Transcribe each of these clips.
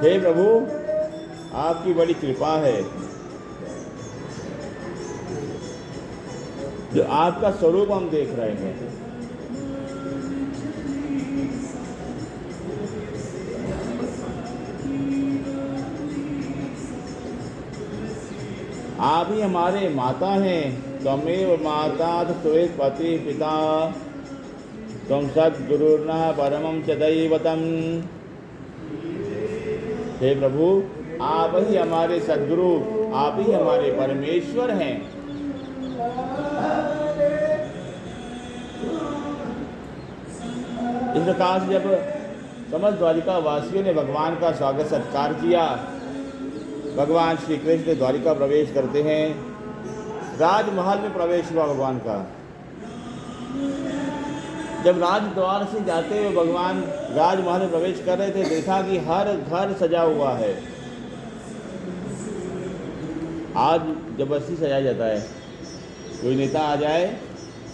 हे प्रभु, आपकी बड़ी कृपा है जो आपका स्वरूप हम देख रहे हैं। आप ही हमारे माता हैं। त्वमेव माता सुरेश पति पिता, तुम सद्गुरुर्न परमं च दैवतम। हे प्रभु, आप ही हमारे सद्गुरु, आप ही हमारे परमेश्वर हैं। इस प्रकार से जब समस्त द्वारिका वासियों ने भगवान का स्वागत सत्कार किया, भगवान श्री कृष्ण द्वारिका प्रवेश करते हैं। राजमहल में प्रवेश हुआ भगवान का। जब राजद्वार से जाते हुए भगवान राजमहल में प्रवेश कर रहे थे, देखा कि हर घर सजा हुआ है। आज जबरदस्ती सजाया जाता है। कोई नेता आ जाए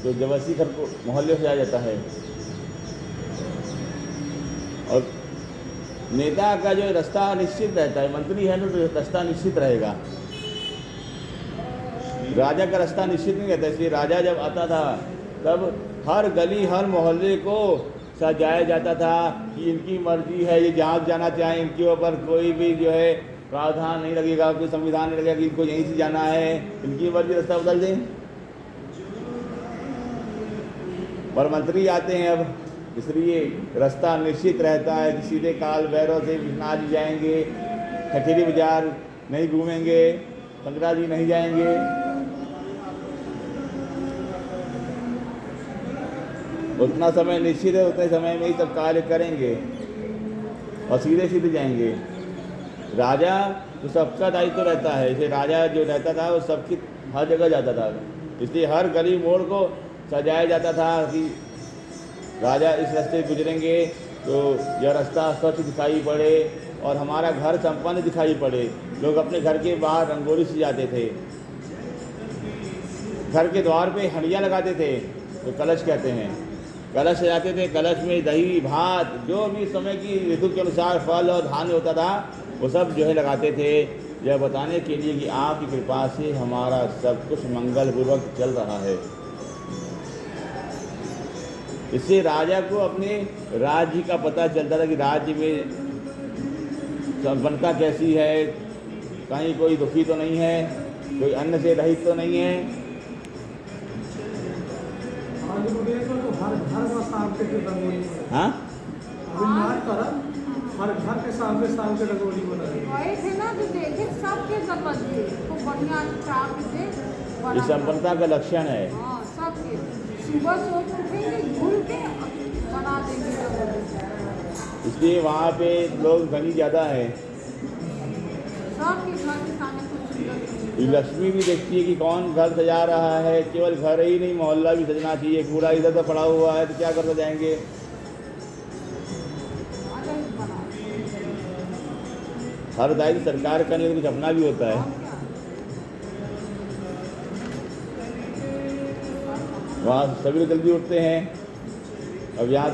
तो जबरदस्ती घर को मोहल्ले सजाया जाता है। और नेता का जो रास्ता निश्चित रहता है, मंत्री है ना तो रास्ता निश्चित रहेगा। राजा का रास्ता निश्चित नहीं रहता। इसलिए राजा जब आता था तब हर गली हर मोहल्ले को सजाया जाता था कि इनकी मर्जी है, ये जहाँ जाना चाहें, इनके ऊपर कोई भी जो है प्रावधान नहीं लगेगा, कोई संविधान नहीं लगेगा कि इनको यहीं से जाना है, इनकी मर्जी रास्ता बदल दें। पर मंत्री आते हैं अब, इसलिए रास्ता निश्चित रहता है कि सीधे काल भैरव से विश्वनाथ जी जाएंगे, कचेरी बाजार नहीं घूमेंगे, शंकरा जी नहीं जाएंगे। उतना समय निश्चित है, उतने समय में ही सब कार्य करेंगे और सीधे सीधे जाएंगे। राजा तो सबका दायित्व रहता है। इसे राजा जो रहता था वो सबकी हर जगह जाता था, इसलिए हर गली मोड़ को सजाया जाता था कि राजा इस रास्ते गुजरेंगे तो यह रास्ता स्वच्छ दिखाई पड़े और हमारा घर संपन्न दिखाई पड़े। लोग अपने घर के बाहर रंगोली सजाते थे, घर के द्वार पे हंडिया लगाते थे, तो कलश कहते हैं, कलश सजाते थे। कलश में दही भात जो भी समय की ऋतु के अनुसार फल और धान्य होता था वो सब जो है लगाते थे, यह बताने के लिए कि आपकी कृपा से हमारा सब कुछ मंगल पूर्वक चल रहा है। इससे राजा को अपने राज्य का पता चलता था कि राज्य में संपन्नता कैसी है, कहीं कोई दुखी तो नहीं है, कोई अन्न से रहित तो नहीं है। हाँ, हर घर के सामने रंगोली बनाई थे ना, जो देखे सबके बदले खूब बढ़िया चाक से ये संपन्नता का लक्षण है। हाँ, सबके सुबह सोच उठेंगे झूल के बना देंगे रंगोली। इसलिए वहाँ पे लोग धनी ज़्यादा है। सबके घर के सामने कुछ सुंदर लक्ष्मी भी देखती है कि कौन घर सजा रहा है। केवल घर ही नहीं, मोहल्ला भी सजना चाहिए। कूड़ा इधर उधर पड़ा हुआ है तो क्या करते जाएंगे। हर दायित्व सरकार का नहीं तो कुछ अपना भी होता है। वहाँ सभी लोग जल्दी उठते हैं। अब यहाँ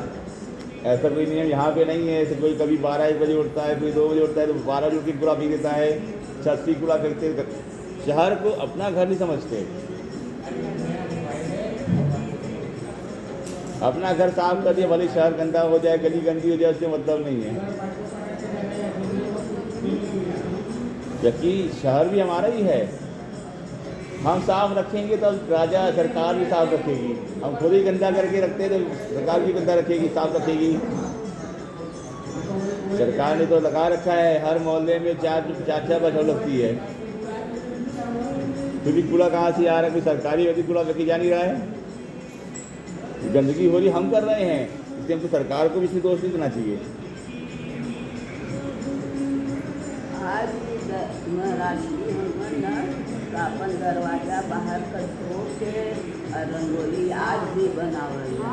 ऐसा कोई नियम यहाँ पे नहीं है। ऐसे कोई कभी 12-1 बजे उठता है, कोई 2 बजे उठता है, तो 12 बजे उठ के कूड़ा पी देता है, 80 कूड़ा फेंकते। शहर को अपना घर नहीं समझते। अपना घर साफ कर दिया, भले शहर गंदा हो जाए, गली गंदी हो जाए, उससे मतलब नहीं है। जबकि शहर भी हमारा ही है। हम साफ रखेंगे तो राजा सरकार भी साफ रखेगी। हम खुद ही गंदा करके रखते हैं तो सरकार भी गंदा रखेगी, साफ रखेगी। सरकार ने तो लगा रखा है हर मोहल्ले में 4 बस लगती है। फिर भी कूड़ा कहाँ से आ रहा है? कोई सरकारी व्यक्ति कूड़ा लेके जा नहीं रहा है। गंदगी हो रही हम कर रहे हैं, इसलिए हमको सरकार को भी इसमें दोष नहीं देना चाहिए। अपन दरवाजा बाहर कर के रंगोली आज भी बना रही है।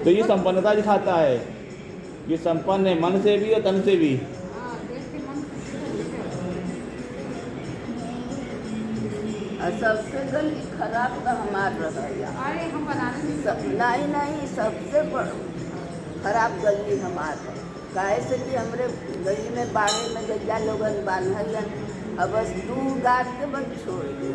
तो ये संपन्नता दिखाता है। ये संपन्न है मन से भी और तन से भी। सबसे गली खराब तो हमारा अरे हम बनाने नहीं, सबसे खराब गली हमारा। काहे से कि हमरे गली में बाड़े में गैया लोगन बांधल है, अब बस दू गाड़ के बस छोड़ दे।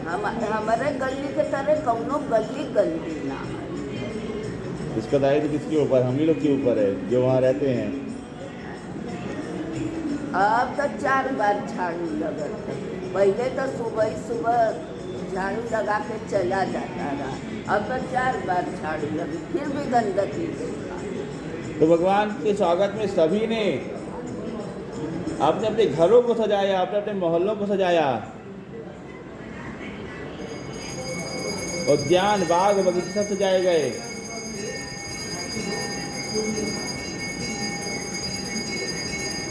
हमारे गली के तरह कौनो गली गंदी ना है। इसका दायित्व किसके ऊपर? हम ही लोग के ऊपर है जो वहाँ रहते हैं। अब तो 4 बार झाड़ू लगल है। पहले तो सुबह सुबह झाड़ू लगा के चला जाता रहा, अब तो 4 बार झाड़ू लगी, फिर भी गंदगी देखा। तो भगवान के स्वागत में सभी ने अपने अपने घरों को सजाया, अपने अपने मोहल्लों को सजाया, उद्यान बाग बगीचे सब सजाए गए।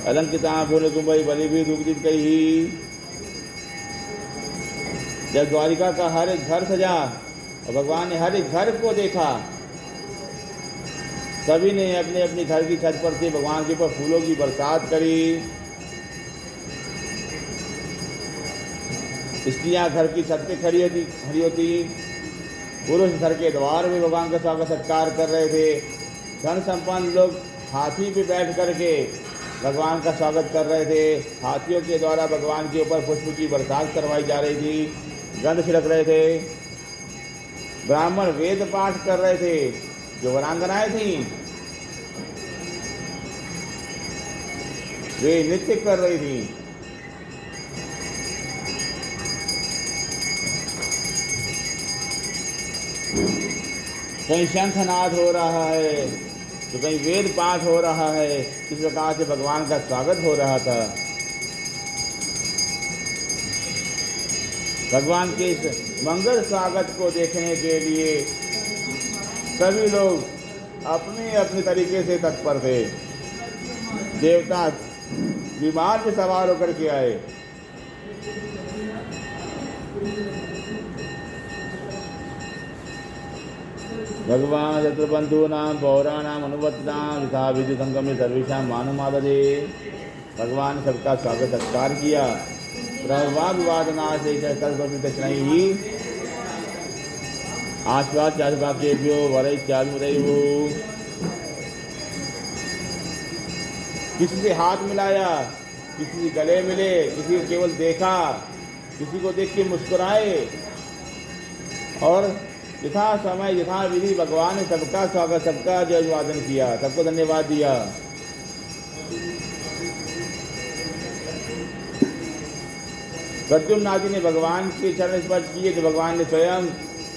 अलंकृता फूल कुंभई बलि भी दुग्धित कही। जब द्वारिका का हर एक घर सजा और भगवान ने हर एक घर को देखा, सभी ने अपने अपने घर की छत पर से भगवान के ऊपर फूलों की बरसात करी। स्त्रियां घर की छत पे खड़ी होती, पुरुष घर के द्वार में भगवान का स्वागत सत्कार कर रहे थे। धन संपन्न लोग हाथी पे बैठ करके भगवान का स्वागत कर रहे थे। हाथियों के द्वारा भगवान के ऊपर पुष्प की बरसात करवाई जा रही थी, गंध छिड़क रहे थे। ब्राह्मण वेद पाठ कर रहे थे। जो वीरांगनाएं थीं वे नृत्य कर रही थीं। कहीं शंखनाद हो रहा है तो कहीं वेद पाठ हो रहा है। इस प्रकार से भगवान का स्वागत हो रहा था। भगवान के इस मंगल स्वागत को देखने के लिए सभी लोग अपने अपने तरीके से तत्पर थे। देवता विमान पे सवार होकर के आए। भगवान शत्रुबंधूनां पौराणाम अनुवर्तनाम यथा विद्युत संगमे सर्वेषां मानमाददे। भगवान ने सबका स्वागत सत्कार किया। प्रभावादना से ही आश्वास चाचवाक्येभ्यो वरैश्चालुदैवो। किसी से हाथ मिलाया, किसी से गले मिले, किसी को केवल देखा, किसी को देख के मुस्कुराए और यथा समय यथा विधि भगवान ने सबका स्वागत, सबका जय अभिवादन किया, सबको धन्यवाद दिया। प्रद्युम्न आदि ने भगवान के चरण स्पर्श किए तो भगवान ने स्वयं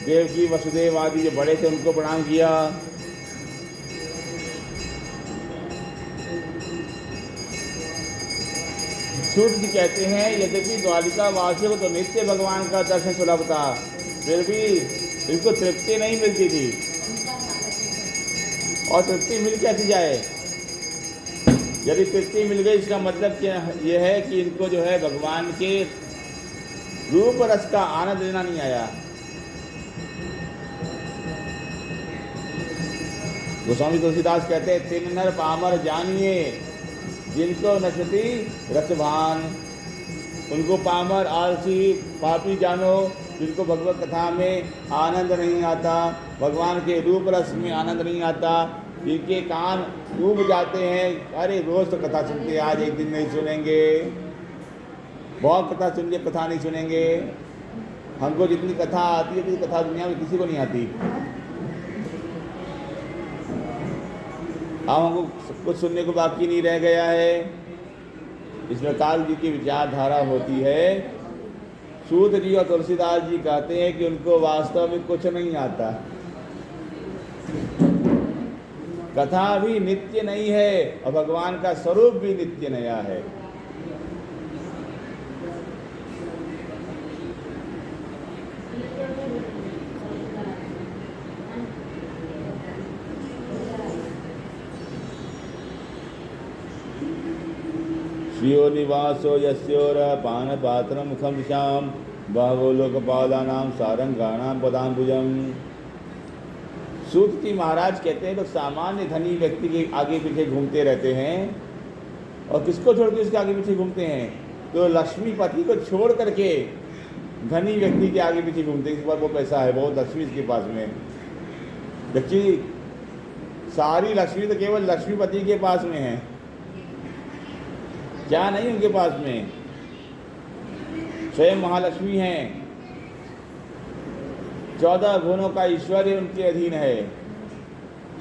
देवकी वसुदेव आदि जो बड़े थे उनको प्रणाम किया। सूत जी कहते हैं यद्यपि द्वारिका वासियों को तो नित्य भगवान का दर्शन सुलभ था, फिर भी इनको तृप्ति नहीं मिलती थी। और तृप्ति मिल कैसे जाए? यदि तृप्ति मिल गई इसका मतलब क्या यह है कि इनको जो है भगवान के रूप रस का आनंद लेना नहीं आया। गोस्वामी तुलसीदास कहते हैं तीन नर पामर जानिए जिनको नशती रसभान। उनको पामर आलसी पापी जानो जिनको भगवत कथा में आनंद नहीं आता, भगवान के रूप रस में आनंद नहीं आता, जिनके कान डूब जाते हैं। अरे रोज तो कथा सुनते, आज एक दिन नहीं सुनेंगे, बहुत कथा सुनिए, कथा नहीं सुनेंगे। हमको जितनी कथा आती है उतनी कथा दुनिया में किसी को नहीं आती। अब हमको कुछ सुनने को बाकी नहीं रह गया है। इस प्रकार जी की विचारधारा होती है। सूत जी और तुलसीदास जी कहते हैं कि उनको वास्तव में कुछ नहीं आता। कथा भी नित्य नहीं है और भगवान का स्वरूप भी नित्य नया है। श्रियो निवासो यस्योर पानपात्रम मुखम दिशाम बहवो लोकपालानां सारंगाणां पदाम्बुजम। सूत जी महाराज कहते हैं लोग सामान्य धनी व्यक्ति के आगे पीछे घूमते रहते हैं। और किसको छोड़ के उसके आगे पीछे घूमते हैं? तो लक्ष्मीपति को छोड़ करके धनी व्यक्ति के आगे पीछे घूमते हैं। इस पर वो पैसा है, बहुत लक्ष्मी इसके पास में। जबकि सारी लक्ष्मी तो केवल लक्ष्मीपति के पास में है, क्या नहीं उनके पास में? स्वयं महालक्ष्मी हैं, 14 गुणों का ऐश्वर्य उनके अधीन है,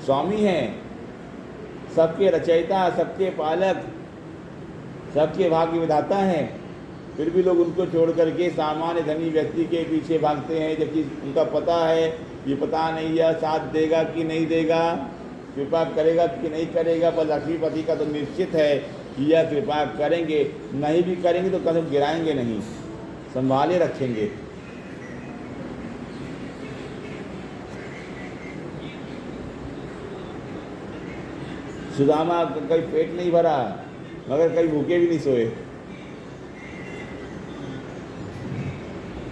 स्वामी हैं, सबके रचयिता, सबके पालक, सबके भाग्य विधाता हैं। फिर भी लोग उनको छोड़ करके सामान्य धनी व्यक्ति के पीछे भागते हैं, जबकि उनका पता है ये पता नहीं यह साथ देगा कि नहीं देगा, कृपा करेगा कि नहीं करेगा, पर लक्ष्मीपति का तो निश्चित है कि यह कृपा करेंगे, नहीं भी करेंगे तो कदम गिराएंगे नहीं, संभाले रखेंगे। सुदामा का कहीं पेट नहीं भरा, मगर कहीं भूखे भी नहीं सोए।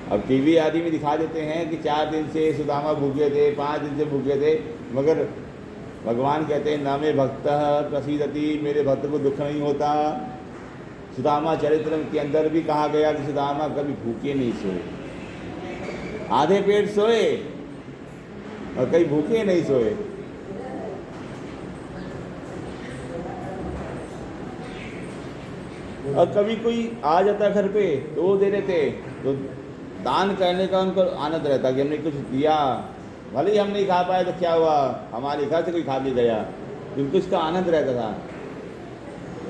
अब टीवी आदि में दिखा देते हैं कि 4 दिन से सुदामा भूखे थे, 5 दिन से भूखे थे, मगर भगवान कहते हैं नामे भक्तः प्रसीदति, मेरे भक्त को दुख नहीं होता। सुदामा चरित्र के अंदर भी कहा गया कि सुदामा कभी भूखे नहीं सोए, आधे पेट सोए और कहीं भूखे नहीं सोए। और कभी कोई आ जाता घर पे तो वो दे देते, तो दान करने का उनको आनंद रहता कि हमने कुछ दिया, भले ही हम नहीं खा पाए तो क्या हुआ, हमारे घर से कोई खा भी गया, उनको इसका आनंद रहता था।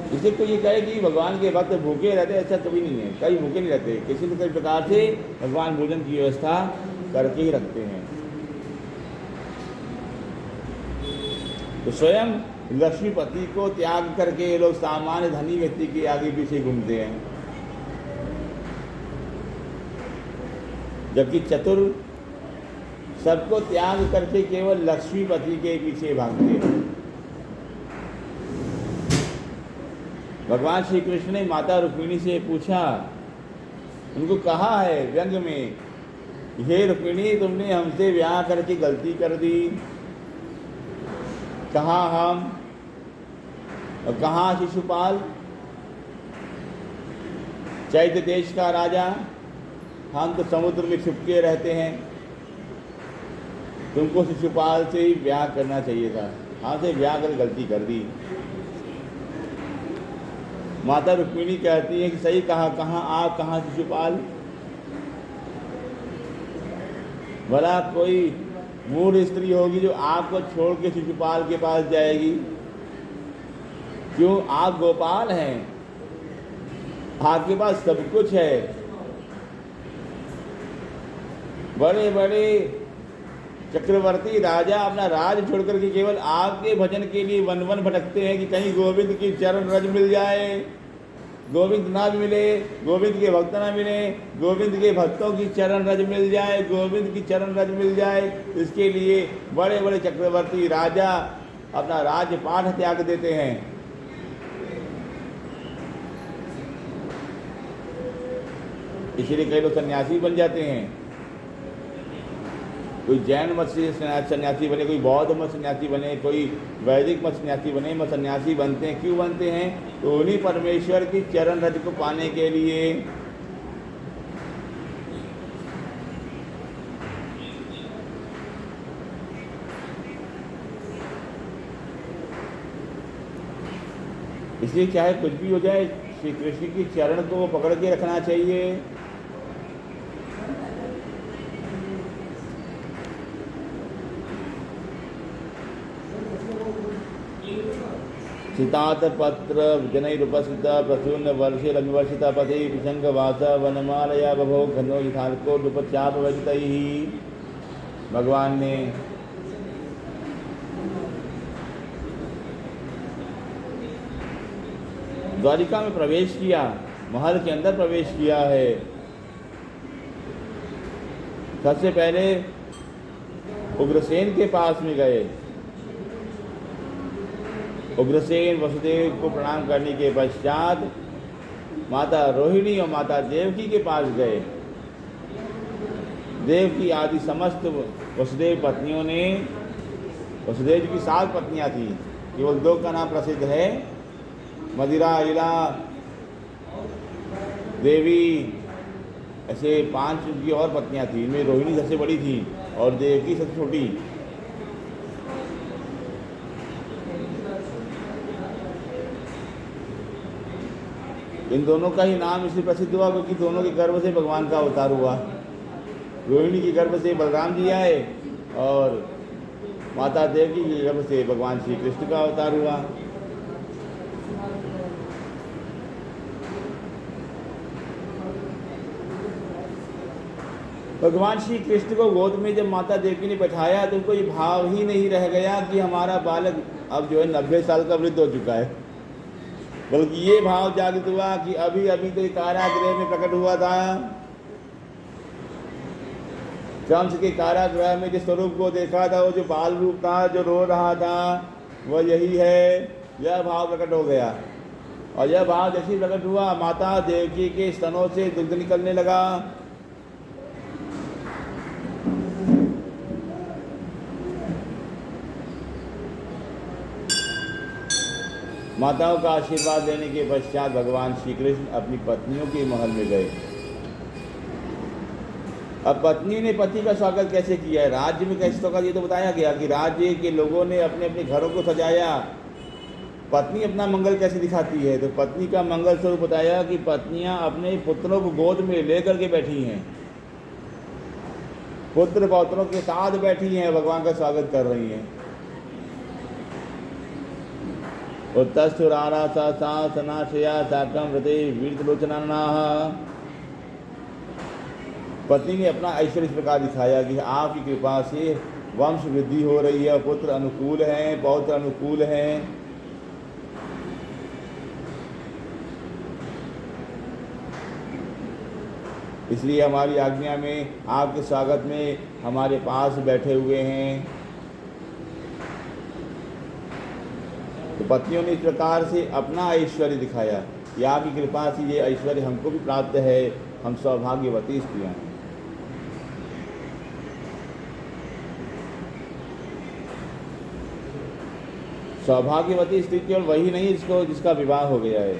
इससे कोई ये कहे कि भगवान के भक्त भूखे रहते, ऐसा कभी नहीं है, कहीं भूखे नहीं रहते, किसी न किसी प्रकार से भगवान भोजन की व्यवस्था करके ही रखते हैं। तो स्वयं लक्ष्मीपति को त्याग करके ये लोग सामान्य धनी व्यक्ति के आगे पीछे घूमते हैं, जबकि चतुर सबको त्याग करके केवल लक्ष्मीपति के पीछे भागते हैं। भगवान श्री कृष्ण ने माता रुक्मिणी से पूछा, उनको कहा है व्यंग में, हे रुक्मिणी तुमने हमसे ब्याह करके गलती कर दी, कहाँ हम और कहाँ शिशुपाल, चैत्य देश का राजा, हम तो समुद्र में छुपके रहते हैं, तुमको शिशुपाल से ही ब्याह करना चाहिए था, हमसे ब्याह कर गलती कर दी। माता रुक्मिणी कहती है कि सही कहा, कहाँ आप कहाँ शिशुपाल, भला कोई मूढ़ स्त्री होगी जो आपको छोड़ के शिशुपाल के पास जाएगी? क्यों, आप गोपाल हैं, आपके पास सब कुछ है, बड़े बड़े चक्रवर्ती राजा अपना राज छोड़ करके केवल आपके भजन के लिए वन वन भटकते हैं कि कहीं गोविंद की चरण रज मिल जाए, गोविंद ना भी मिले, गोविंद के भक्त ना मिले, गोविंद के भक्तों की चरण रज मिल जाए, गोविंद की चरण रज मिल जाए। इसके लिए बड़े बड़े चक्रवर्ती राजा अपना राजपाट त्याग देते हैं। इसलिए कई लोग सन्यासी बन जाते हैं, कोई जैन मत से सन्यासी बने, कोई बौद्ध मत सन्यासी बने, कोई वैदिक मत सन्यासी बने, मत सन्यासी बनते हैं। क्यों बनते हैं? तो उन्हीं परमेश्वर की चरण रज को पाने के लिए। इसलिए चाहे कुछ भी हो जाए, श्री कृष्ण की चरण को पकड़ के रखना चाहिए। सीतात पत्र जनैरुपस्थित प्रसून्न वर्षे रविवर्षित पथे विसंगवास वनमालया बभो घनो यथार्को उपचाप वजित ही। भगवान ने द्वारिका में प्रवेश किया, महल के अंदर प्रवेश किया है। सबसे पहले उग्रसेन के पास में गए, उग्रसेन वसुदेव को प्रणाम करने के पश्चात माता रोहिणी और माता देवकी के पास गए। देवकी आदि समस्त वसुदेव पत्नियों ने, वसुदेव जी की 7 पत्नियां थी, केवल 2 का नाम प्रसिद्ध है, मदिरा, इला देवी, ऐसे 5 उनकी और पत्नियां थी। इनमें रोहिणी सबसे बड़ी थी और देवकी सबसे छोटी। इन दोनों का ही नाम इसलिए प्रसिद्ध हुआ क्योंकि दोनों के गर्भ से भगवान का अवतार हुआ। रोहिणी के गर्भ से बलराम जी आए और माता देवकी के गर्भ से भगवान श्री कृष्ण का अवतार हुआ। भगवान श्री कृष्ण को गोद में जब माता देवकी ने बैठाया तो उनको ये भाव ही नहीं रह गया कि हमारा बालक अब जो है 90 साल का वृद्ध हो चुका है, बल्कि ये भाव जागृत हुआ कि अभी अभी तो ये कारागृह में प्रकट हुआ था। कंस के कारागृह में जिस स्वरूप को देखा था, वो जो बाल रूप था, जो रो रहा था, वह यही है। यह भाव प्रकट हो गया और यह भाव जैसे ही प्रकट हुआ, माता देवकी के स्तनों से दुग्ध निकलने लगा। माताओं का आशीर्वाद लेने के पश्चात भगवान श्री कृष्ण अपनी पत्नियों के महल में गए। अब पत्नी ने पति का स्वागत कैसे किया है, राज्य में कैसे स्वागत, ये तो बताया गया कि राज्य के लोगों ने अपने अपने घरों को सजाया। पत्नी अपना मंगल कैसे दिखाती है, तो पत्नी का मंगल स्वरूप बताया कि पत्नियां अपने पुत्रों को गोद में लेकर के बैठी हैं, पुत्र पौत्रों के साथ बैठी हैं, भगवान का स्वागत कर रही हैं। उत्तस्थुरारा सा सनाशया साकम व्रते वीरलोचना। पत्नी ने अपना ऐश्वर्य इस प्रकार दिखाया कि आपकी कृपा से वंश वृद्धि हो रही है, पुत्र अनुकूल हैं, पौत्र अनुकूल हैं। इसलिए हमारी आज्ञा में आपके स्वागत में हमारे पास बैठे हुए हैं। तो पत्नियों ने इस प्रकार से अपना ऐश्वर्य दिखाया कि आपकी कृपा से ये ऐश्वर्य हमको भी प्राप्त है, हम सौभाग्यवती स्त्रियां हैं। सौभाग्यवती स्त्री केवल वही नहीं जिसका विवाह हो गया है,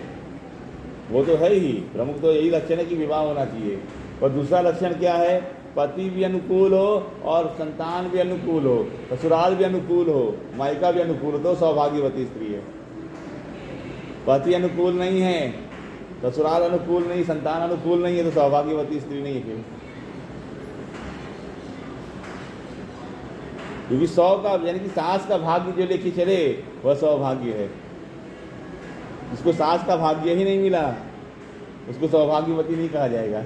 वो तो है ही, प्रमुख तो यही लक्षण है कि विवाह होना चाहिए। और दूसरा लक्षण क्या है, पति भी अनुकूल हो और संतान भी अनुकूल हो, ससुराल भी अनुकूल हो, मायका भी अनुकूल हो, तो सौभाग्यवती स्त्री है। पति अनुकूल नहीं है, ससुराल अनुकूल नहीं, संतान अनुकूल नहीं है, तो सौभाग्यवती स्त्री नहीं है फिर। क्योंकि सौ का यानी कि सास का भाग्य जो लेके चले वह सौभाग्य है। जिसको सास का भाग्य ही नहीं मिला उसको सौभाग्यवती नहीं कहा जाएगा।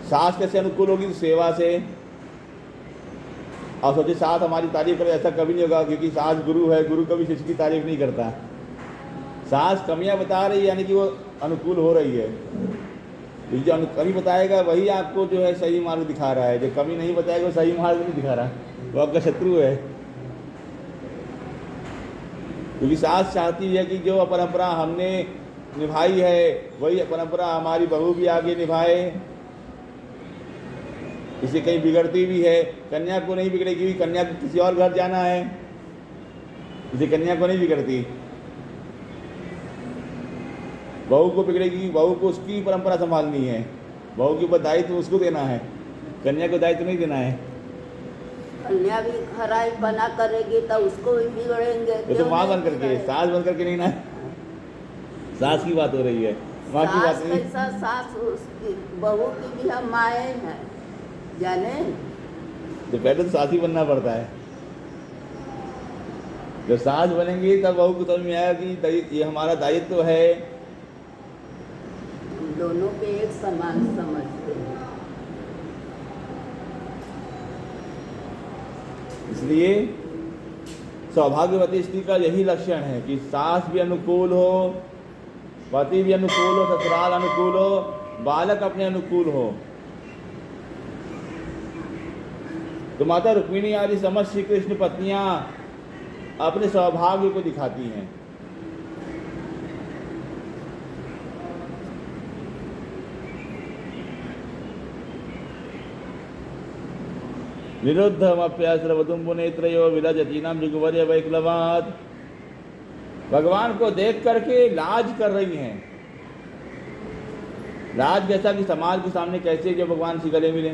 सास कैसे अनुकूल होगी, तो सेवा से। और सोचे सास हमारी तारीफ करे, ऐसा कभी नहीं होगा, क्योंकि सास गुरु है, गुरु कभी शिष्य की तारीफ नहीं करता। सास कमियां बता रही है यानी कि वो अनुकूल हो रही है। जो कमी बताएगा वही आपको जो है सही मार्ग दिखा रहा है, जो कमी नहीं बताएगा वो सही मार्ग नहीं दिखा रहा, वो आपका शत्रु है। क्योंकि सास चाहती है कि जो परंपरा हमने निभाई है वही परंपरा हमारी बहू भी आगे निभाए। इसे कहीं बिगड़ती भी है, कन्या को नहीं बिगड़ेगी, कन्या को किसी और घर जाना है, इसे कन्या को नहीं बिगड़ती। बहू को बिगड़ेगी, बहू को उसकी परंपरा संभालनी है, बहू के ऊपर दायित्व उसको देना है, कन्या को दायित्व नहीं देना है। कन्या भी खराई बना करेगी तो उसको भी बिगड़ेंगे। तो माँ बन करके, सास बन करके नहीं ना, सास की बात हो रही है, माँ की बात नहीं। सास उसकी बहू की भी हम माए हैं जाने, तो पहले तो सास ही बनना पड़ता है। जब सास बनेंगी तब बहू को समझ में आएगा कि ये हमारा दायित्व है। दोनों के एक समान समझते हैं। इसलिए सौभाग्यवती स्त्री का यही लक्षण है कि सास भी अनुकूल हो, पति भी अनुकूल हो, ससुराल अनुकूल हो, बालक अपने अनुकूल हो। तो माता रुक्मिणी आदि समस्त श्री कृष्ण पत्नियां अपने सौभाग्य को दिखाती हैं। निरुद्धमप्यस्रवतुम्बु नेत्रयो विलजतीनां जुगवर्य वैक्लवात्। भगवान को देख करके लाज कर रही हैं। लाज जैसा कि समाज के सामने कैसे जो भगवान से गले मिले,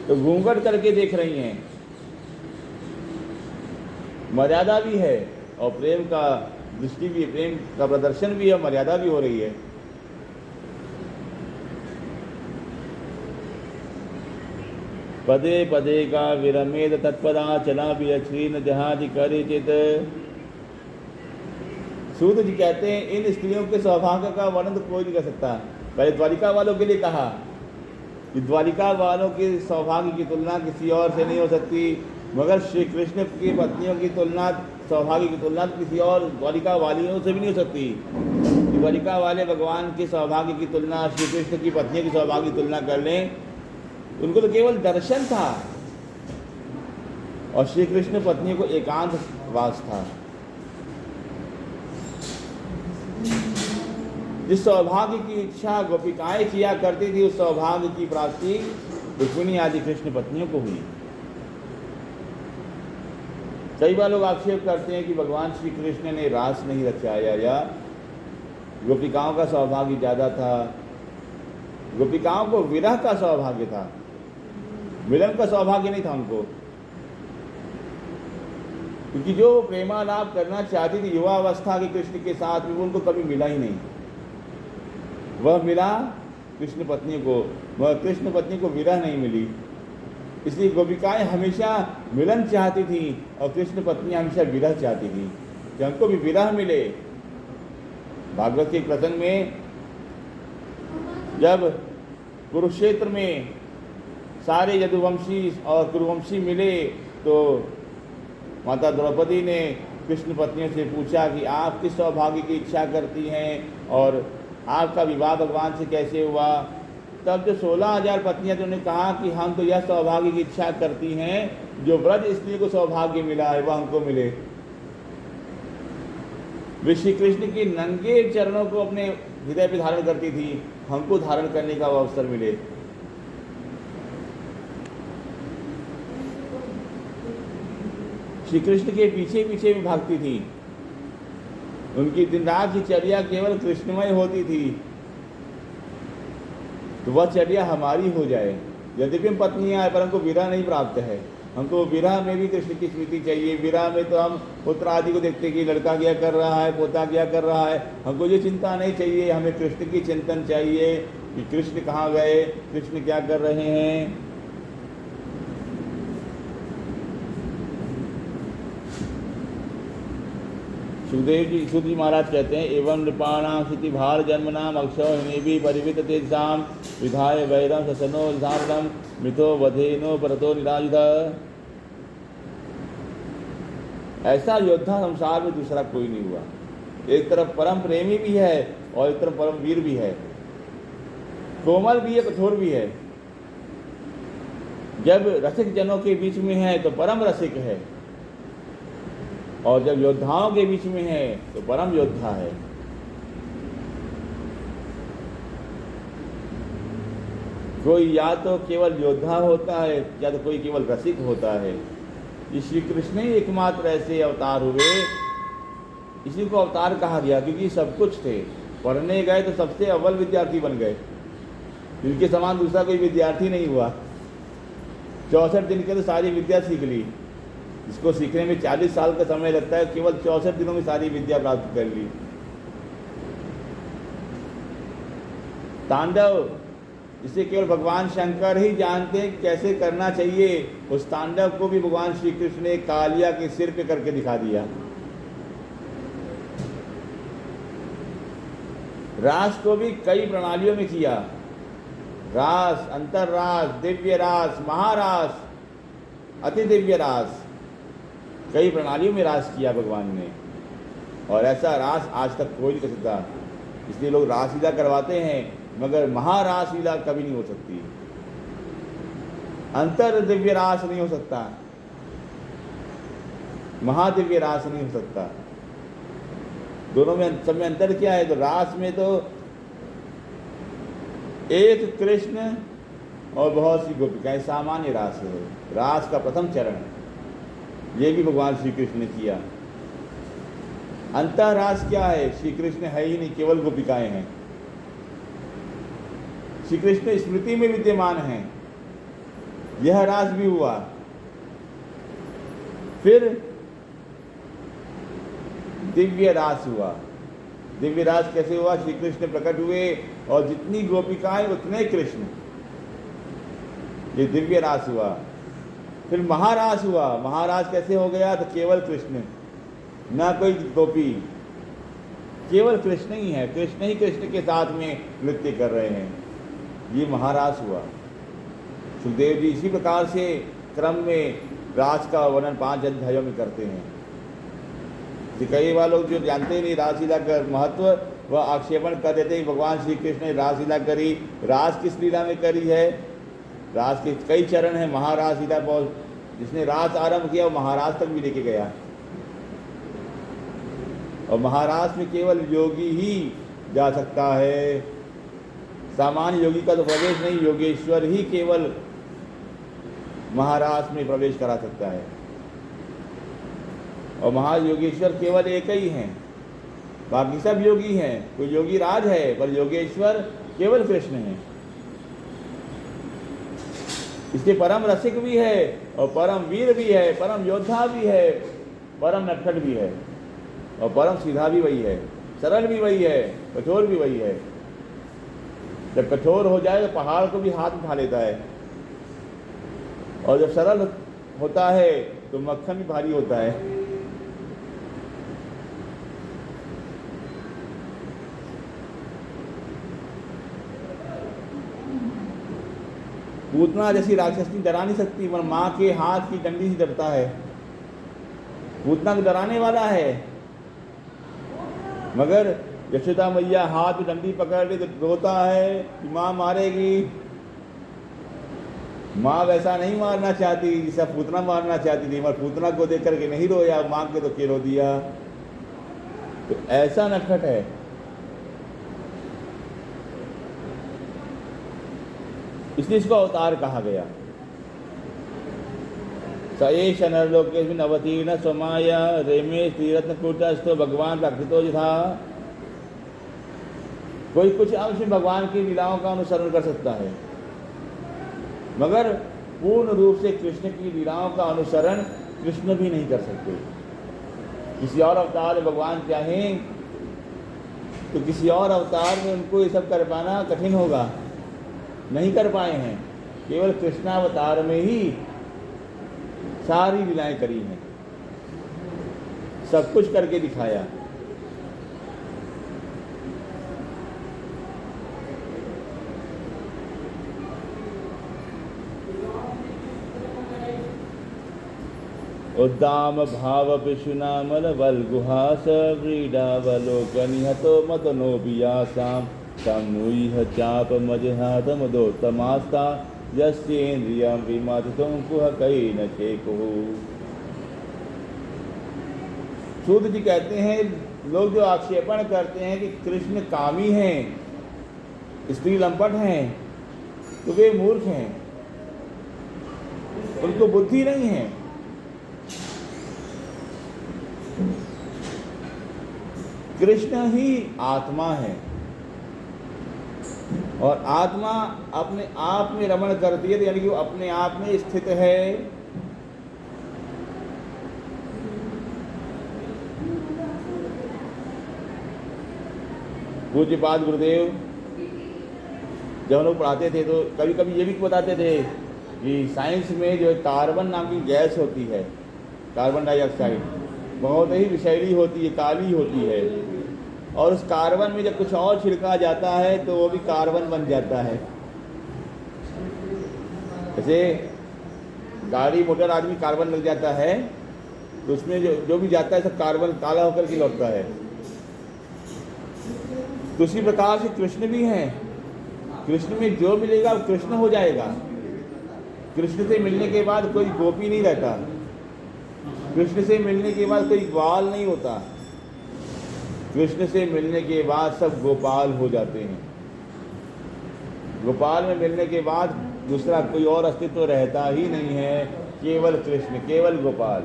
तो घूंघट करके देख रही हैं। मर्यादा भी है, और प्रेम का दृष्टि भी, प्रेम का प्रदर्शन भी है, मर्यादा भी हो रही है। पदे पदे का विरमेद तत्पदा चला विलक्षीन जहाज करिचित। सूत जी कहते हैं इन स्त्रियों के सौभाग्य का वर्णन तो कोई नहीं कर सकता। पहले द्वारिका वालों के लिए कहा कि द्वारिका वालों के सौभाग्य की तुलना किसी और से नहीं हो सकती, मगर श्री कृष्ण की पत्नियों की तुलना, सौभाग्य की तुलना किसी और द्वारिका वालियों से भी नहीं हो सकती। द्वारिका वाले भगवान के सौभाग्य की तुलना श्री कृष्ण की पत्नियों की सौभाग्य की तुलना कर लें, उनको तो केवल दर्शन था और श्री कृष्ण पत्नी को एकांत वास था। जिस सौभाग्य की इच्छा गोपिकाएं किया करती थी, उस सौभाग्य की प्राप्ति रुक्मिणी आदि कृष्ण पत्नियों को हुई। कई बार लोग आक्षेप करते हैं कि भगवान श्री कृष्ण ने रास नहीं रचाया या गोपिकाओं का सौभाग्य ज़्यादा था। गोपिकाओं को विरह का सौभाग्य था, मिलन का सौभाग्य नहीं था उनको, क्योंकि जो प्रेमालाप करना चाहती थी युवावस्था के कृष्ण के साथ में, वो उनको कभी मिला ही नहीं। वह मिला कृष्ण पत्नी को, वह कृष्ण पत्नी को विरह नहीं मिली। इसलिए गोपिकाएं हमेशा मिलन चाहती थी और कृष्ण पत्नी हमेशा विरह चाहती थी कि हमको भी विरह मिले। भागवत के प्रसंग में जब कुरुक्षेत्र में सारे यदुवंशी और कुरुवंशी मिले तो माता द्रौपदी ने कृष्ण पत्नियों से पूछा कि आप किस सौभाग्य की इच्छा करती हैं और आपका विवाह भगवान से कैसे हुआ। तब जो 16,000 पत्नियां तो उन्होंने कहा कि हम तो यह सौभाग्य की इच्छा करती हैं जो व्रज स्त्री को सौभाग्य मिला है वह हमको मिले। वे श्री कृष्ण के नंगे चरणों को अपने हृदय पे धारण करती थी, हमको धारण करने का वो अवसर मिले। श्री कृष्ण के पीछे पीछे भी भागती थी। उनकी दिन रात की चर्या केवल कृष्णमय होती थी, तो वह चर्या हमारी हो जाए। यद्यपि हम पत्नियां हैं पर हमको विरह नहीं प्राप्त है, हमको विरह में भी कृष्ण की स्मृति चाहिए। विरह में तो हम पुत्र आदि को देखते कि लड़का क्या कर रहा है, पोता क्या कर रहा है, हमको ये चिंता नहीं चाहिए। हमें कृष्ण की चिंतन चाहिए कि कृष्ण कहाँ गए, कृष्ण क्या कर रहे हैं। सुखदेव जी, सुध जी महाराज कहते हैं एवं नृपाणाम स्थिति भार जन्मनाम अक्षौहिणी भी परिवित तेजाम विधाय वैरम ससनो धारणम मिथो वधेनो परतो निरायुध। ऐसा योद्धा संसार में दूसरा कोई नहीं हुआ। एक तरफ परम प्रेमी भी है और एक तरफ परम वीर भी है, कोमल भी है, कठोर भी है। जब रसिक जनों के बीच में है तो परम रसिक है, और जब योद्धाओं के बीच में है तो परम योद्धा है। कोई या तो केवल योद्धा होता है या तो कोई केवल रसिक होता है। ये श्री कृष्ण ही एकमात्र ऐसे अवतार हुए, इसी को अवतार कहा गया क्योंकि सब कुछ थे। पढ़ने गए तो सबसे अव्वल विद्यार्थी बन गए, इनके समान दूसरा कोई विद्यार्थी नहीं हुआ। 64 दिन के तो सारी विद्या सीख ली। इसको सीखने में 40 साल का समय लगता है, केवल 64 दिनों में सारी विद्या प्राप्त कर ली। तांडव इसे केवल भगवान शंकर ही जानते हैं कैसे करना चाहिए। उस तांडव को भी भगवान श्री कृष्ण ने कालिया के सिर पे करके दिखा दिया। रास को भी कई प्रणालियों में किया, रास, अंतररास, दिव्य रास, महारास, अति दिव्य रास, कई प्रणालियों में रास किया भगवान ने। और ऐसा रास आज तक कोई नहीं कर सकता। इसलिए लोग रासलीला करवाते हैं, मगर महारास लीला कभी नहीं हो सकती। अंतर दिव्य रास नहीं हो सकता, महादिव्य रास नहीं हो सकता। दोनों में सब में अंतर क्या है? तो रास में तो एक कृष्ण और बहुत सी गोपिकाएं, सामान्य रास है। रास का प्रथम चरण ये भी भगवान श्री कृष्ण ने किया। अंतर रास क्या है? श्री कृष्ण है ही नहीं, केवल गोपिकाएं हैं। श्री कृष्ण स्मृति में विद्यमान हैं, यह रास भी हुआ। फिर दिव्य रास हुआ। दिव्य रास कैसे हुआ? श्री कृष्ण प्रकट हुए और जितनी गोपिकाएं उतने कृष्ण, ये दिव्य रास हुआ। फिर महारास हुआ। महारास कैसे हो गया? तो केवल कृष्ण, ना कोई गोपी, केवल कृष्ण ही है, कृष्ण ही कृष्ण के साथ में नृत्य कर रहे हैं, ये महारास हुआ। सुखदेव जी इसी प्रकार से क्रम में रास का वर्णन 5 अध्यायों में करते हैं। तो कई बार लोग जो जानते नहीं रासलीला का महत्व, वह आक्षेपण कर देते हैं भगवान श्री कृष्ण ने रासलीला करी। रास किस लीला में करी है? रास के कई चरण हैं। महारास लीला बहुत, जिसने रास आरंभ किया वो महाराज तक भी लेके गया, और महाराज में केवल योगी ही जा सकता है। सामान्य योगी का तो प्रवेश नहीं, योगेश्वर ही केवल महाराज में प्रवेश करा सकता है। और महायोगेश्वर केवल एक ही हैं, बाकी सब योगी हैं। कोई योगी राज है पर योगेश्वर केवल कृष्ण है। इसके परम रसिक भी है और परम वीर भी है, परम योद्धा भी है, परम नटखट भी है, और परम सीधा भी वही है, सरल भी वही है, कठोर भी वही है। जब कठोर हो जाए तो पहाड़ को भी हाथ उठा लेता है, और जब सरल होता है तो मक्खन भी भारी होता है। पूतना जैसी राक्षसी डरा नहीं सकती, पर माँ के हाथ की डंडी से डरता है। पूतना तो डराने वाला है, मगर यशोदा मैया हाथ में डंडी पकड़ ले तो रोता है कि माँ मारेगी। माँ वैसा नहीं मारना चाहती जिसे पूतना मारना चाहती थी, मगर पूतना को देख करके नहीं रोया, माँ के तो के रो दिया। तो ऐसा नटखट है। इसलिए इसको अवतार कहा गया। सएष नरलोकेस्मिन् अवतीर्ण स्वमाया रेमे श्रीरत्नकूटस्थो भगवान प्रकृतो यथा। कोई कुछ अंश में भगवान की लीलाओं का अनुसरण कर सकता है, मगर पूर्ण रूप से कृष्ण की लीलाओं का अनुसरण कृष्ण भी नहीं कर सकते। किसी और अवतार में भगवान चाहें तो किसी और अवतार में उनको ये सब कर पाना कठिन होगा, नहीं कर पाए हैं। केवल कृष्णावतार में ही सारी लीलाएं करी हैं, सब कुछ करके दिखाया। उद्दाम भाव विशुनामल वल्गुहास व्रीडावलोकनिहतो मतनो बियासाम तमुइह चाप मजहात मदोत्तमास्ता यस्येन्द्रियं विमथितुं कुह कई न चेकुः। सूत जी कहते हैं, लोग जो आक्षेपण करते हैं कि कृष्ण कामी हैं, स्त्री लंपट हैं, तो वे मूर्ख हैं, उनको बुद्धि नहीं है। कृष्ण ही आत्मा है, और आत्मा अपने आप में रमण करती है, यानी कि वो अपने आप में स्थित है। पूज्यपाद गुरुदेव जब हम लोग पढ़ाते थे तो कभी कभी ये भी बताते थे कि साइंस में जो कार्बन नाम की गैस होती है, कार्बन डाइऑक्साइड, बहुत ही विषैली होती है, काली होती है, और उस कार्बन में जब कुछ और छिड़का जाता है तो वो भी कार्बन बन जाता है। जैसे गाड़ी मोटर आदमी कार्बन लग जाता है तो उसमें जो भी जाता है सब कार्बन काला होकर के लौटता है। तो उसी प्रकार से कृष्ण भी हैं। कृष्ण में जो मिलेगा वो कृष्ण हो जाएगा। कृष्ण से मिलने के बाद कोई गोपी नहीं रहता, कृष्ण से मिलने के बाद कोई ग्वाल नहीं होता, कृष्ण से मिलने के बाद सब गोपाल हो जाते हैं। गोपाल में मिलने के बाद दूसरा कोई और अस्तित्व रहता ही नहीं है, केवल कृष्ण, केवल गोपाल।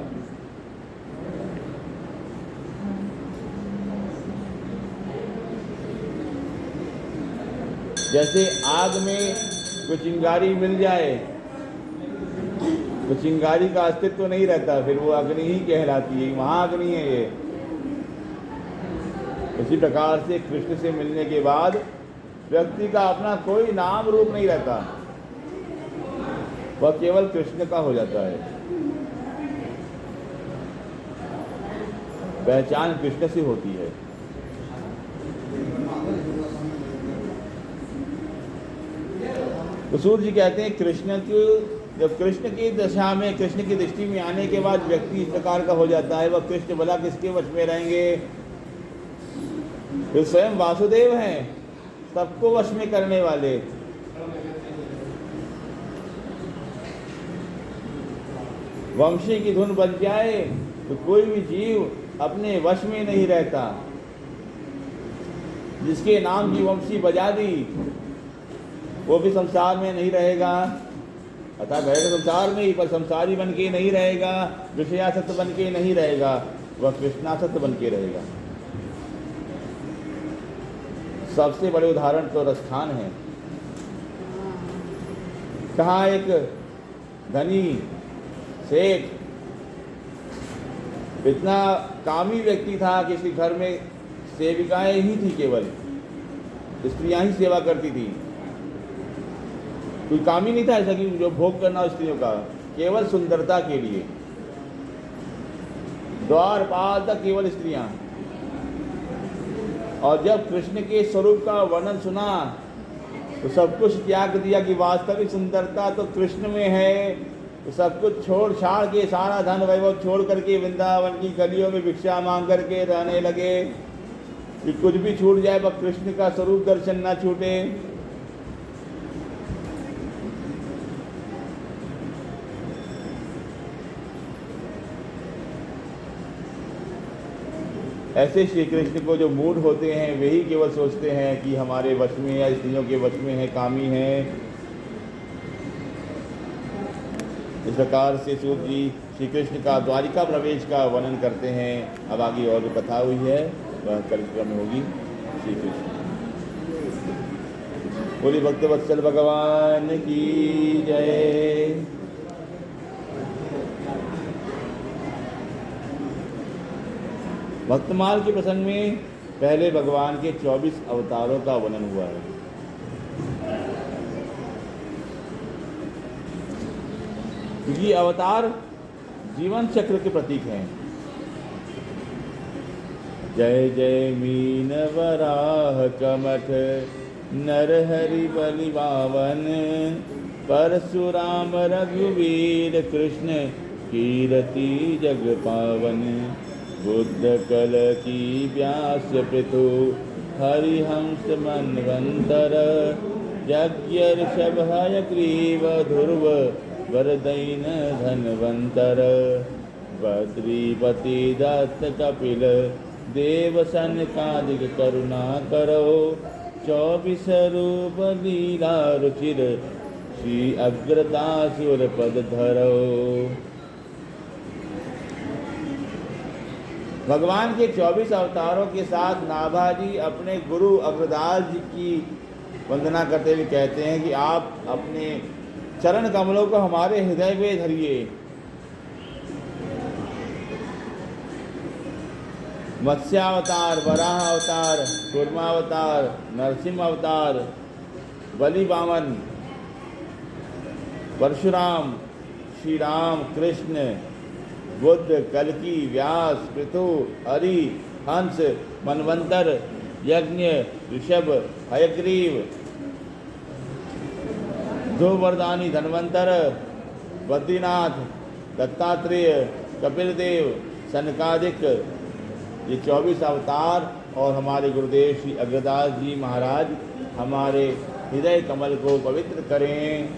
जैसे आग में कोई चिंगारी मिल जाए तो चिंगारी का अस्तित्व नहीं रहता, फिर वो अग्नि ही कहलाती है, महाअग्नि है ये। उसी प्रकार से कृष्ण से मिलने के बाद व्यक्ति का अपना कोई नाम रूप नहीं रहता, वह केवल कृष्ण का हो जाता है। पहचान कृष्ण से होती है। तो सूर्य जी कहते हैं कृष्ण की, जब कृष्ण की दशा में, कृष्ण की दृष्टि में आने के बाद व्यक्ति इस प्रकार का हो जाता है, वह कृष्ण भला किसके वश में रहेंगे? तो स्वयं वासुदेव हैं, सबको वश में करने वाले। वंशी की धुन बज जाए तो कोई भी जीव अपने वश में नहीं रहता। जिसके नाम की वंशी बजा दी वो भी संसार में नहीं रहेगा, अर्थात रहेगा संसार में ही, पर संसारी बन के नहीं रहेगा, विषयासक्त बन के नहीं रहेगा, वह कृष्णासक्त बन के रहेगा। सबसे बड़े उदाहरण तो रसखान है। कहाँ एक धनी सेठ इतना कामी व्यक्ति था कि किसी घर में सेविकाएं ही थी, केवल स्त्रियां ही सेवा करती थी। कोई काम ही नहीं था ऐसा कि जो भोग करना स्त्रियों का, केवल सुंदरता के लिए द्वारपाल तक केवल स्त्रियां। और जब कृष्ण के स्वरूप का वर्णन सुना तो सब कुछ त्याग दिया कि वास्तविक सुंदरता तो कृष्ण में है। तो सब कुछ छोड़ छाड़ के, सारा धन वैभव छोड़ करके वृंदावन की गलियों में भिक्षा मांग करके रहने लगे कि कुछ भी छूट जाए पर कृष्ण का स्वरूप दर्शन ना छूटे। ऐसे श्री कृष्ण को जो मूड होते हैं वही केवल सोचते हैं कि हमारे वश में या स्त्रियों के वश में है, कामी है। इस प्रकार से सूर्य जी श्री कृष्ण का द्वारिका प्रवेश का वर्णन करते हैं। अब आगे और जो कथा हुई है वह कार्यक्रम में होगी। श्री कृष्ण बोली भक्त वत्सल भगवान की जय। भक्तमाल के प्रसंग में पहले भगवान के 24 अवतारों का वर्णन हुआ है। क्योंकि अवतार जीवन चक्र के प्रतीक हैं। जय जय मीन वराह कमठ नरहरि बलिवावन परशुराम रघुवीर कृष्ण कीरति जग पावन बुद्ध कल की व्यास पृथु हरिहंस मनवंतर यज्ञ ऋषभ हयग्रीव ध्रुव वरदैन धनवंतर बद्रीपति दत्त कपिल देव सनकादिक करुणा करो 24 रूप लीला रुचिर श्री अग्रदासुर पद धरो। भगवान के 24 अवतारों के साथ नाभाजी अपने गुरु अग्रदास जी की वंदना करते हुए कहते हैं कि आप अपने चरण कमलों को हमारे हृदय में धरिए। मत्स्यावतार, वराह अवतार, कूर्मावतार, नरसिंह अवतार, बलि वामन, परशुराम, श्री राम, कृष्ण, बुद्ध, कल्कि, व्यास, पृथु, हरि, हंस, मनवंतर, यज्ञ, ऋषभ, हयग्रीव, ध्रुववरदानी, धनवंतर, बद्रीनाथ, दत्तात्रेय, कपिल देव, सनकादिक, ये 24 अवतार और हमारे गुरुदेव श्री अग्रदास जी महाराज हमारे हृदय कमल को पवित्र करें।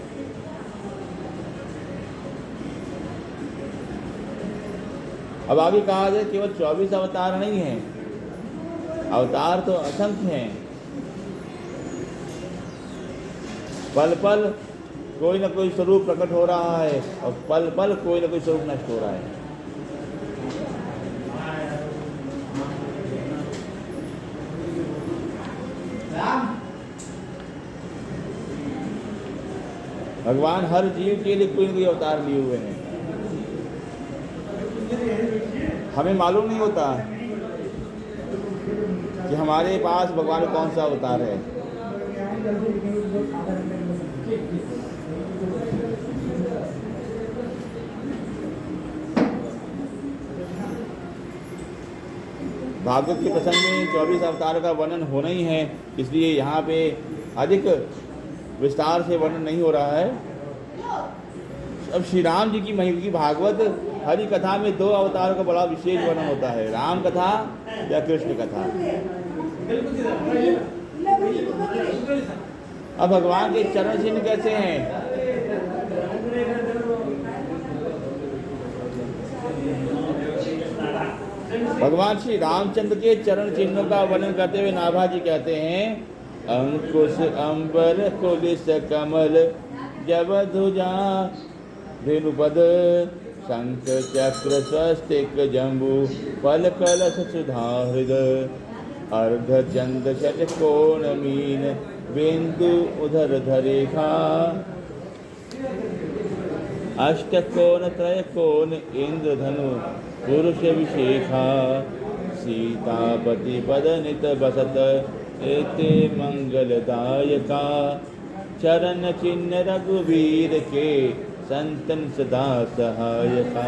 अब आगे कहा जाए केवल 24 अवतार नहीं हैं, अवतार तो असंख्य हैं। पल पल कोई न कोई स्वरूप प्रकट हो रहा है और पल पल कोई न कोई स्वरूप नष्ट हो रहा है। भगवान हर जीव के लिए कोई न कोई अवतार लिए हुए हैं। हमें मालूम नहीं होता कि हमारे पास भगवान कौन सा अवतार है। भागवत के प्रसंग में 24 अवतार का वर्णन होना ही है, इसलिए यहाँ पे अधिक विस्तार से वर्णन नहीं हो रहा है। अब श्री राम जी की महिमा की भागवत हरि कथा में 2 अवतारों का बड़ा विशेष वर्णन होता है, राम कथा या कृष्ण कथा। अब भगवान के चरण चिन्ह कैसे हैं? भगवान श्री रामचंद्र के चरण चिन्हों का वर्णन करते हुए नाभाजी कहते हैं, अंकुश अंबर कुलिस कमल जब ध्वजा धेनुपद शंख चक्र स्वस्तिक जम्बू फल कलश सुधाहृद अर्ध चंद षटकोण मीन बिंदु उधर धरेखा अष्टकोण त्रयकोण इंद्रधनु पुरुष विशेखा सीतापति पद नित बसत एते मंगलदायका चरण चिन्ह रघुवीर के संतन सदा सहायका।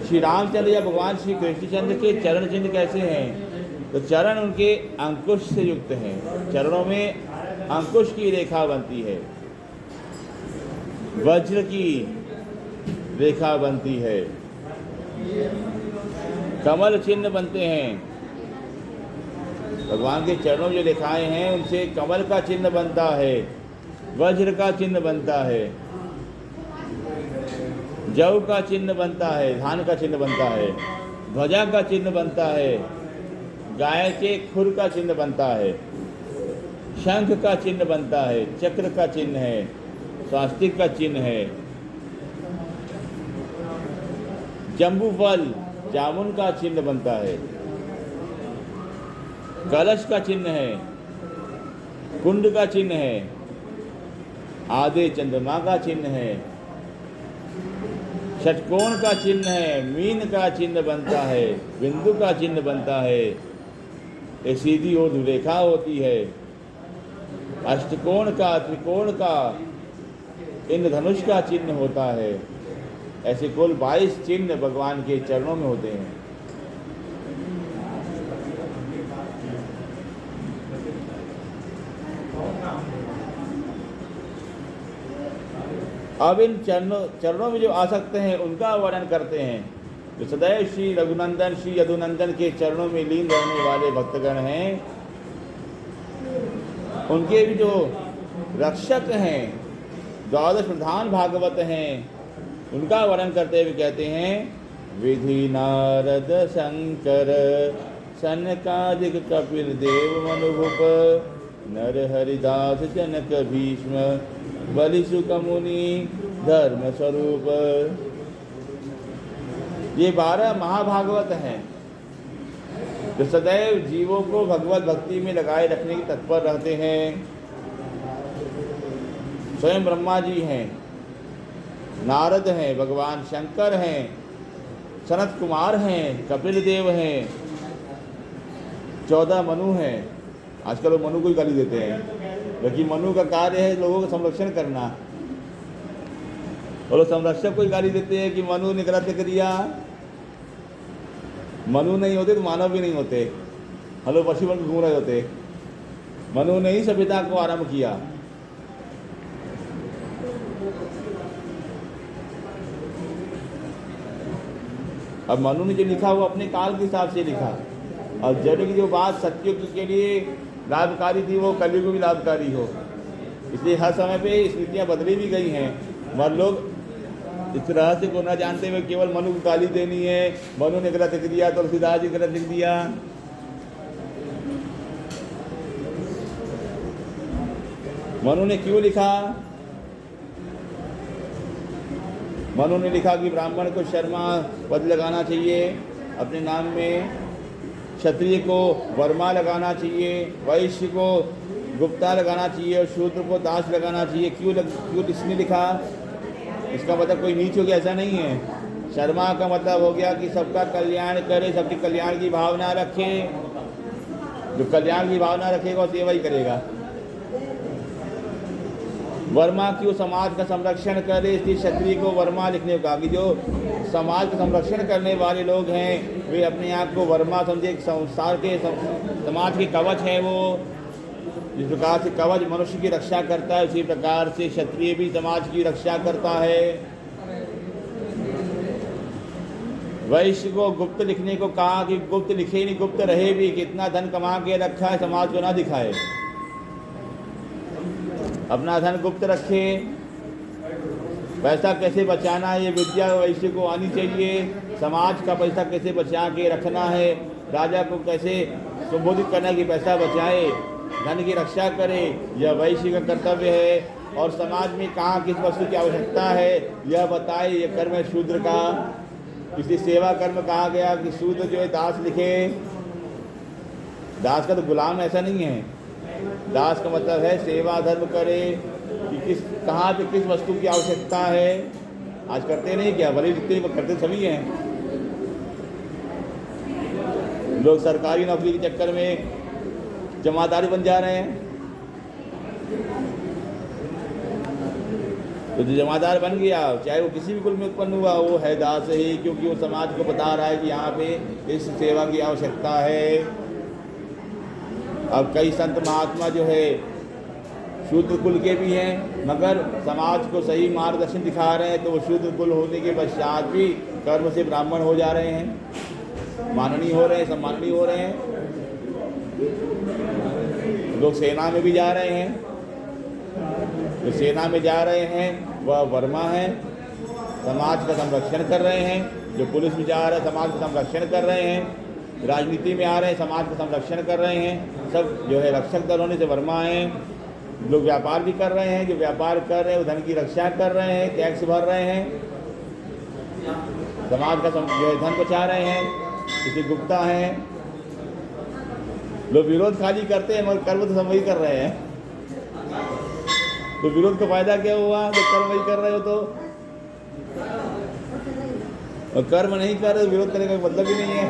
श्री रामचंद्र या भगवान श्री कृष्णचंद्र के चरण चिन्ह कैसे हैं? तो चरण उनके अंकुश से युक्त हैं, चरणों में अंकुश की रेखा बनती है, वज्र की रेखा बनती है, कमल चिन्ह बनते हैं। भगवान के चरणों में जो रेखाएं हैं उनसे कमल का चिन्ह बनता है, वज्र का चिन्ह बनता है, जौ का चिन्ह बनता है, धान का चिन्ह बनता है, ध्वजा का चिन्ह बनता है, गाय के खुर का चिन्ह बनता है, शंख का चिन्ह बनता है, चक्र का चिन्ह है, स्वास्तिक का चिन्ह है, जम्बू फल जामुन का चिन्ह बनता है, कलश का चिन्ह है, कुंड का चिन्ह है, आधे चंद्रमा का चिन्ह है, षटकोण का चिन्ह है, मीन का चिन्ह बनता है, बिंदु का चिन्ह बनता है, एक सीधी और रेखा होती है, अष्टकोण का, त्रिकोण का, इंद्रधनुष का चिन्ह होता है। ऐसे कुल 22 चिन्ह भगवान के चरणों में होते हैं। अब इन चरणों में जो आसक्त हैं उनका वर्णन करते हैं। जो सदैव श्री रघुनंदन श्री यदुनंदन के चरणों में लीन रहने वाले भक्तगण हैं, उनके भी जो रक्षक हैं, 12 प्रधान भागवत हैं, उनका वर्णन करते हुए कहते हैं, विधि नारद शंकर सनकादिक कपिल देव मनुभुप नर हरिदास जनक भीष्म बलि सुक मुनि धर्म स्वरूप। ये 12 महाभागवत हैं जो सदैव जीवों को भगवत भक्ति में लगाए रखने की तत्पर रहते हैं। स्वयं ब्रह्मा जी हैं, नारद हैं, भगवान शंकर हैं, सनत कुमार हैं, कपिल देव हैं, 14 मनु हैं। आजकल लोग मनु को ही गाली देते हैं, लेकिन मनु का कार्य है लोगों का संरक्षण करना, और लोग संरक्षक को ही गाली देते हैं कि मनु ने गलत क्रिया। मनु नहीं होते तो मानव भी नहीं होते, हम लोग पशु बन के घूम रहे होते। मनु ने ही सभ्यता को आरंभ किया। अब मनु ने जो लिखा वो अपने काल के हिसाब से लिखा, और जड़ की जो बात सत्युग के लिए लाभकारी थी वो कलयुग में भी लाभकारी हो, इसलिए हर समय पे स्थितियाँ बदली भी गई हैं। मगर लोग इस रहस्य को न जानते हुए केवल मनु को गाली देनी है, मनु ने गलत लिख दिया, तुलसीदास जी गलत लिख दिया। मनु ने क्यों लिखा? मनु ने लिखा कि ब्राह्मण को शर्मा पद लगाना चाहिए अपने नाम में, क्षत्रिय को वर्मा लगाना चाहिए, वैश्य को गुप्ता लगाना चाहिए और शूद्र को दास लगाना चाहिए। क्यों इसने लिखा? इसका मतलब कोई नीच हो गया, ऐसा नहीं है। शर्मा का मतलब हो गया कि सबका कल्याण करे, सबके कल्याण की भावना रखे। जो कल्याण की भावना रखेगा और सेवा ही करेगा। वर्मा क्यों समाज का संरक्षण करे, इसलिए क्षत्रिय को वर्मा लिखने को कहा कि जो समाज का संरक्षण करने वाले लोग हैं वे अपने आप को वर्मा समझे। संसार के समाज के कवच हैं वो। जिस प्रकार से कवच मनुष्य की रक्षा करता है उसी प्रकार से क्षत्रिय भी समाज की रक्षा करता है। वैश्य को गुप्त लिखने को कहा कि गुप्त लिखे नहीं, गुप्त रहे भी, कितना धन कमा के रखा है समाज को ना दिखाए, अपना धन गुप्त रखे। पैसा कैसे बचाना है ये विद्या वैश्य को आनी चाहिए। समाज का पैसा कैसे बचा के रखना है, राजा को कैसे संबोधित करना है कि पैसा बचाए, धन की रक्षा करे, यह वैश्य का कर्तव्य है। और समाज में कहाँ किस वस्तु की आवश्यकता है यह बताए, यह कर्म है शूद्र का। इसलिए सेवा कर्म कहा गया कि शूद्र जो है दास लिखे। दास का तो गुलाम ऐसा नहीं है, दास का मतलब है सेवा धर्म करे कि किस कहाँ पे किस वस्तु की आवश्यकता है। आज करते नहीं क्या, भले जितने करते सभी हैं। लोग सरकारी नौकरी के चक्कर में जमादारी बन जा रहे हैं। तो जो जमादार बन गया चाहे वो किसी भी कुल में उत्पन्न हुआ वो है दास ही, क्योंकि वो समाज को बता रहा है कि यहाँ पे इस सेवा की आवश्यकता है। अब कई संत महात्मा जो है शूद्र कुल के भी हैं मगर समाज को सही मार्गदर्शन दिखा रहे हैं, तो वो शूद्र कुल होने के पश्चात भी कर्म से ब्राह्मण हो जा रहे हैं, माननीय हो रहे हैं, सम्माननीय हो रहे हैं। लोग सेना में भी जा रहे हैं, जो सेना में जा रहे हैं वह वर्मा है, समाज का संरक्षण कर रहे हैं। जो पुलिस में जा रहे हैं समाज का संरक्षण कर रहे हैं, राजनीति में आ रहे हैं समाज का संरक्षण कर रहे हैं। सब जो है रक्षक दल होने से वर्मा हैं। लोग व्यापार भी कर रहे हैं, जो व्यापार कर रहे हैं वो धन की रक्षा कर रहे हैं, टैक्स भर रहे हैं, समाज का जो है धन बचा रहे हैं, इसे गुप्ता हैं। लोग विरोध खाली करते हैं मगर कर्म तो सब वही कर रहे हैं। तो विरोध का फायदा क्या हुआ जब कर्म वही कर रहे हो तो, और कर्म नहीं कर रहे तो विरोध करने का मतलब ही नहीं है।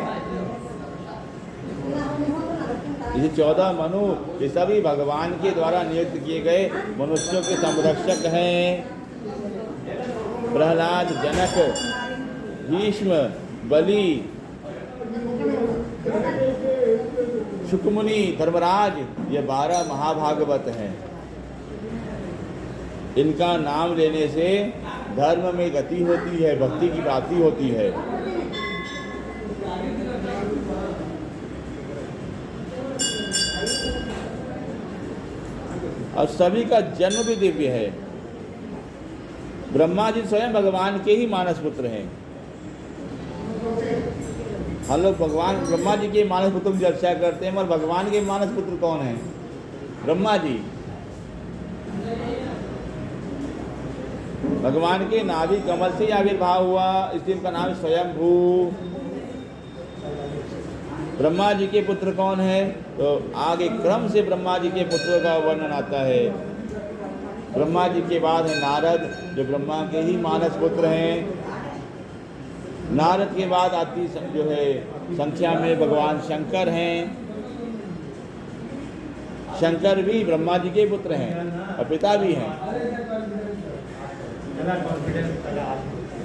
ये 14 मनु ये सभी भगवान के द्वारा नियुक्त किए गए मनुष्यों के संरक्षक हैं। प्रहलाद, जनक, भीष्म, बलि, शुकमुनि, धर्मराज, ये 12 महाभागवत हैं। इनका नाम लेने से धर्म में गति होती है, भक्ति की प्राप्ति होती है। और सभी का जन्म भी दिव्य है। ब्रह्मा जी स्वयं भगवान के ही मानस पुत्र हैं। हम लोग भगवान ब्रह्मा जी के मानस पुत्र की चर्चा करते हैं मगर भगवान के मानस पुत्र कौन है? ब्रह्मा जी। भगवान के नाभि कमल से ही आविर्भाव हुआ, इसलिए उनका नाम स्वयंभू। ब्रह्मा जी के पुत्र कौन है? तो आगे क्रम से ब्रह्मा जी के पुत्रों का वर्णन आता है। ब्रह्मा जी के बाद है नारद, जो ब्रह्मा के ही मानस पुत्र हैं। नारद के बाद आती जो है संख्या में भगवान शंकर हैं। शंकर भी ब्रह्मा जी के पुत्र हैं और पिता भी हैं,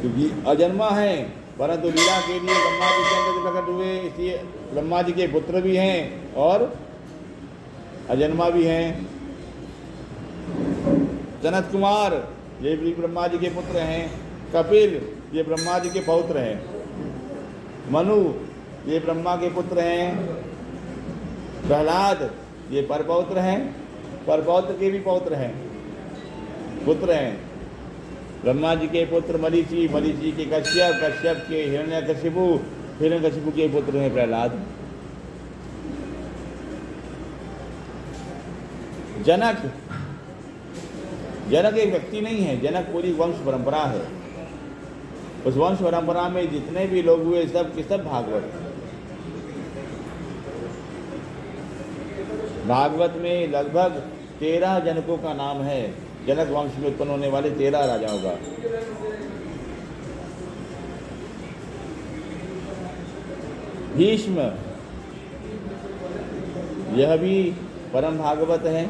क्योंकि अजन्मा है परंतु लीला के लिए ब्रह्मा जी के अंदर प्रकट हुए, इसलिए ब्रह्मा जी के पुत्र भी हैं और अजन्मा भी हैं। जनक कुमार ये भी ब्रह्मा जी के पुत्र हैं। कपिल ये ब्रह्मा जी के पौत्र हैं। मनु ये ब्रह्मा के पुत्र हैं। प्रहलाद ये परपौत्र हैं, परपौत्र के भी पौत्र हैं, पुत्र हैं। ब्रह्मा जी के पुत्र मरीचि, मरीचि के कश्यप, कश्यप के हिरण्यकशिपु, हिरण्यकशिपु के पुत्र हैं प्रहलाद। जनक, जनक एक व्यक्ति नहीं है, जनक पूरी वंश परंपरा है। उस वंश परंपरा में जितने भी लोग हुए सब के सब भागवत। भागवत में लगभग 13 जनकों का नाम है। जनक वंश में उत्पन्न होने वाले 13 राजाओं का। भीष्म, यह भी परम भागवत है।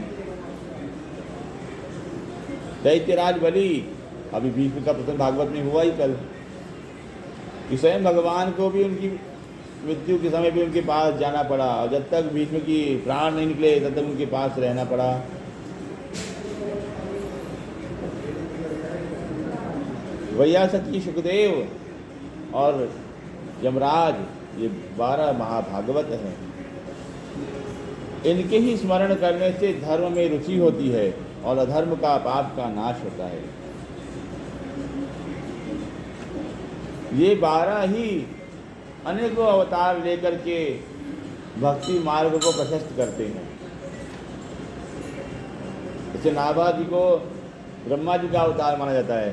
दैत्यराज बलि, अभी भीष्म का प्रसंग भागवत में हुआ ही कल, कि स्वयं भगवान को भी उनकी मृत्यु के समय भी उनके पास जाना पड़ा, और जब तक भीष्म की प्राण नहीं निकले तब तक उनके पास रहना पड़ा। वैयासकी, सुखदेव और यमराज, ये 12 महाभागवत हैं। इनके ही स्मरण करने से धर्म में रुचि होती है और अधर्म का, पाप का नाश होता है। ये 12 ही अनेकों अवतार लेकर के भक्ति मार्ग को प्रशस्त करते हैं। जैसे नाभा जी को ब्रह्मा जी का अवतार माना जाता है,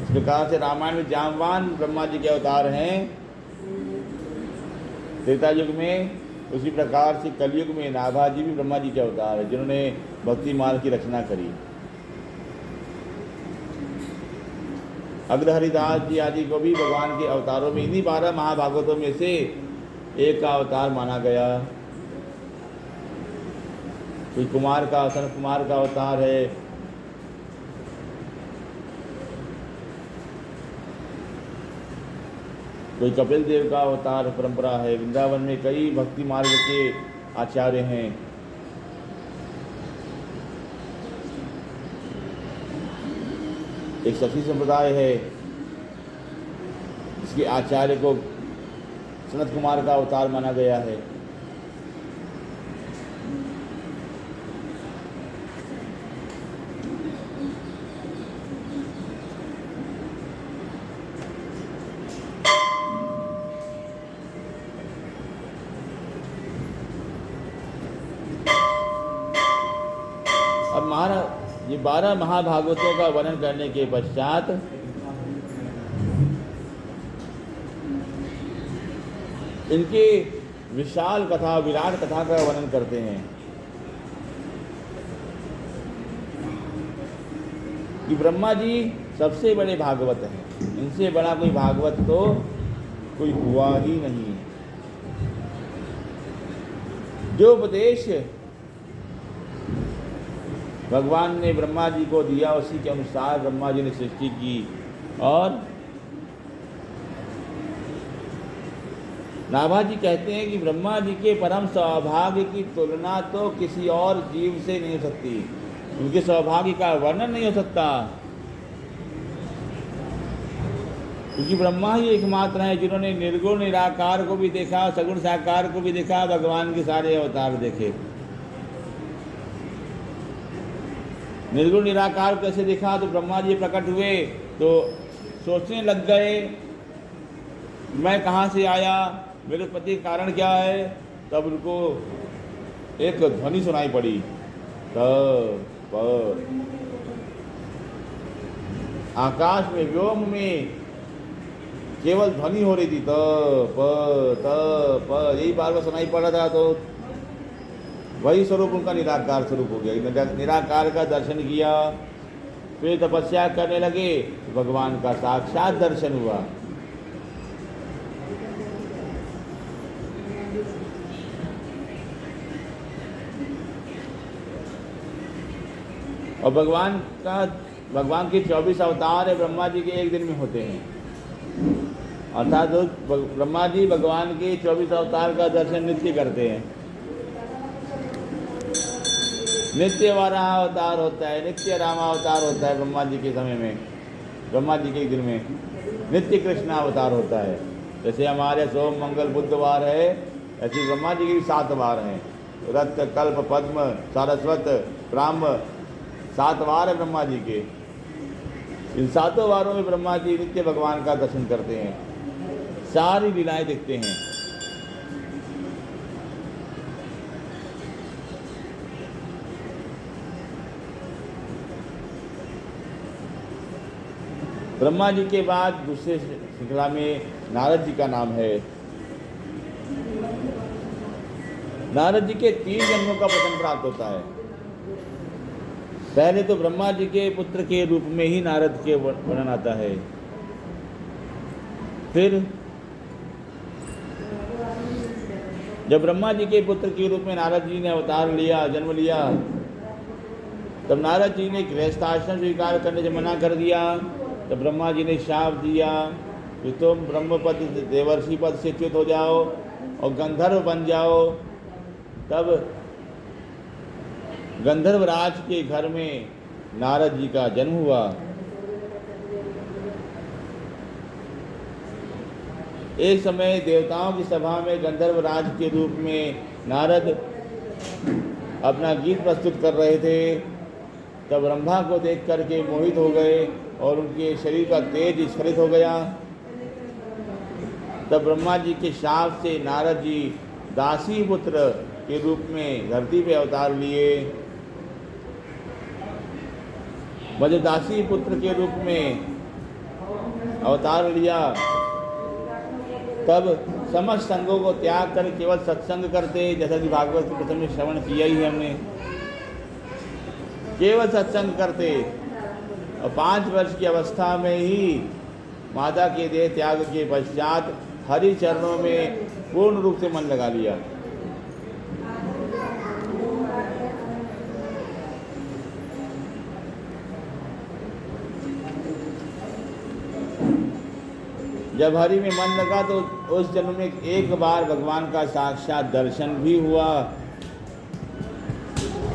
इस प्रकार से रामायण में जामवान ब्रह्मा जी के अवतार हैं त्रेता युग में, उसी प्रकार से कलयुग में नाभा जी भी ब्रह्मा जी के अवतार है, जिन्होंने भक्ति मार्ग की रचना करी। अग्रहरिदास जी आदि को भी भगवान के अवतारों में, इन्हीं 12 महाभागवतों में से एक का अवतार माना गया। कोई कुमार का, सनत कुमार का अवतार है, कोई कपिल देव का अवतार परंपरा है। वृंदावन में कई भक्ति मार्ग के आचार्य हैं। एक सखी संप्रदाय है, जिसके आचार्य को सनत कुमार का अवतार माना गया है। अब ये 12 महाभागवतों का वर्णन करने के पश्चात इनकी विशाल कथा, विराट कथा का वर्णन करते हैं कि ब्रह्मा जी सबसे बड़े भागवत हैं। इनसे बड़ा कोई भागवत तो कोई हुआ ही नहीं। जो उपदेश भगवान ने ब्रह्मा जी को दिया, उसी के अनुसार ब्रह्मा जी ने सृष्टि की। और नाभा जी कहते हैं कि ब्रह्मा जी के परम सौभाग्य की तुलना तो किसी और जीव से नहीं हो सकती। उनके सौभाग्य का वर्णन नहीं हो सकता, क्योंकि ब्रह्मा ही एकमात्र हैं जिन्होंने निर्गुण निराकार को भी देखा, सगुण साकार को भी देखा, भगवान के सारे अवतार देखे। निर्गुण निराकार कैसे देखा? तो ब्रह्मा जी प्रकट हुए तो सोचने लग गए, मैं कहाँ से आया, मेरे उत्पत्ति का कारण क्या है। तब उनको एक ध्वनि सुनाई पड़ी, त प। आकाश में, व्योम में केवल ध्वनि हो रही थी, त प, यही बार बार सुनाई पड़ रहा था। तो वही स्वरूप उनका निराकार स्वरूप हो गया। निराकार का दर्शन किया, फिर तपस्या करने लगे, भगवान का साक्षात दर्शन हुआ। और भगवान के 24 अवतार है, ब्रह्मा जी के एक दिन में होते हैं। अर्थात ब्रह्मा जी भगवान के 24 अवतार का दर्शन नित्य करते हैं। नित्य वराह अवतार होता है, नित्य रामावतार होता है ब्रह्मा जी के समय में, ब्रह्मा जी के दिन में नित्य कृष्ण अवतार होता है। जैसे हमारे सोम मंगल बुधवार है, ऐसे ब्रह्मा जी के भी 7 वार हैं। रक्त, कल्प, पद्म, सारस्वत, ब्राह्म, 7 वार है ब्रह्मा जी के। इन 7 वारों में ब्रह्मा जी नित्य भगवान का दर्शन करते हैं, सारी लीलाएं देखते हैं। ब्रह्मा जी के बाद दूसरे श्रृंखला में नारद जी का नाम है। नारद जी के 3 जन्मों का प्रसंग प्राप्त होता है। पहले तो ब्रह्मा जी के पुत्र के रूप में ही नारद के वर्णन आता है, फिर जब ब्रह्मा जी के पुत्र के रूप में नारद जी ने अवतार लिया, जन्म लिया, तब नारद जी ने गृहस्थाश्रम स्वीकार करने से मना कर दिया। तब ब्रह्मा जी ने शाप दिया कि तुम ब्रह्मपद देवर्षि पद से च्युत हो जाओ और गंधर्व बन जाओ। तब गंधर्वराज के घर में नारद जी का जन्म हुआ। एक समय देवताओं की सभा में गंधर्वराज के रूप में नारद अपना गीत प्रस्तुत कर रहे थे। तब ब्रह्मा को देख करके मोहित हो गए और उनके शरीर का तेज स्खलित हो गया। तब ब्रह्मा जी के शाप से नारद जी दासी पुत्र के रूप में धरती पे अवतार लिए। जब दासी पुत्र के रूप में अवतार लिया, तब समस्त संगों को त्याग कर केवल सत्संग करते, जैसा कि भागवत के प्रथम में श्रवण किया ही है हमने। केवल सत्संग करते और 5 वर्ष की अवस्था में ही माता के देह त्याग के पश्चात हरि चरणों में पूर्ण रूप से मन लगा लिया। जब हरि में मन लगा तो उस जन्म में एक बार भगवान का साक्षात दर्शन भी हुआ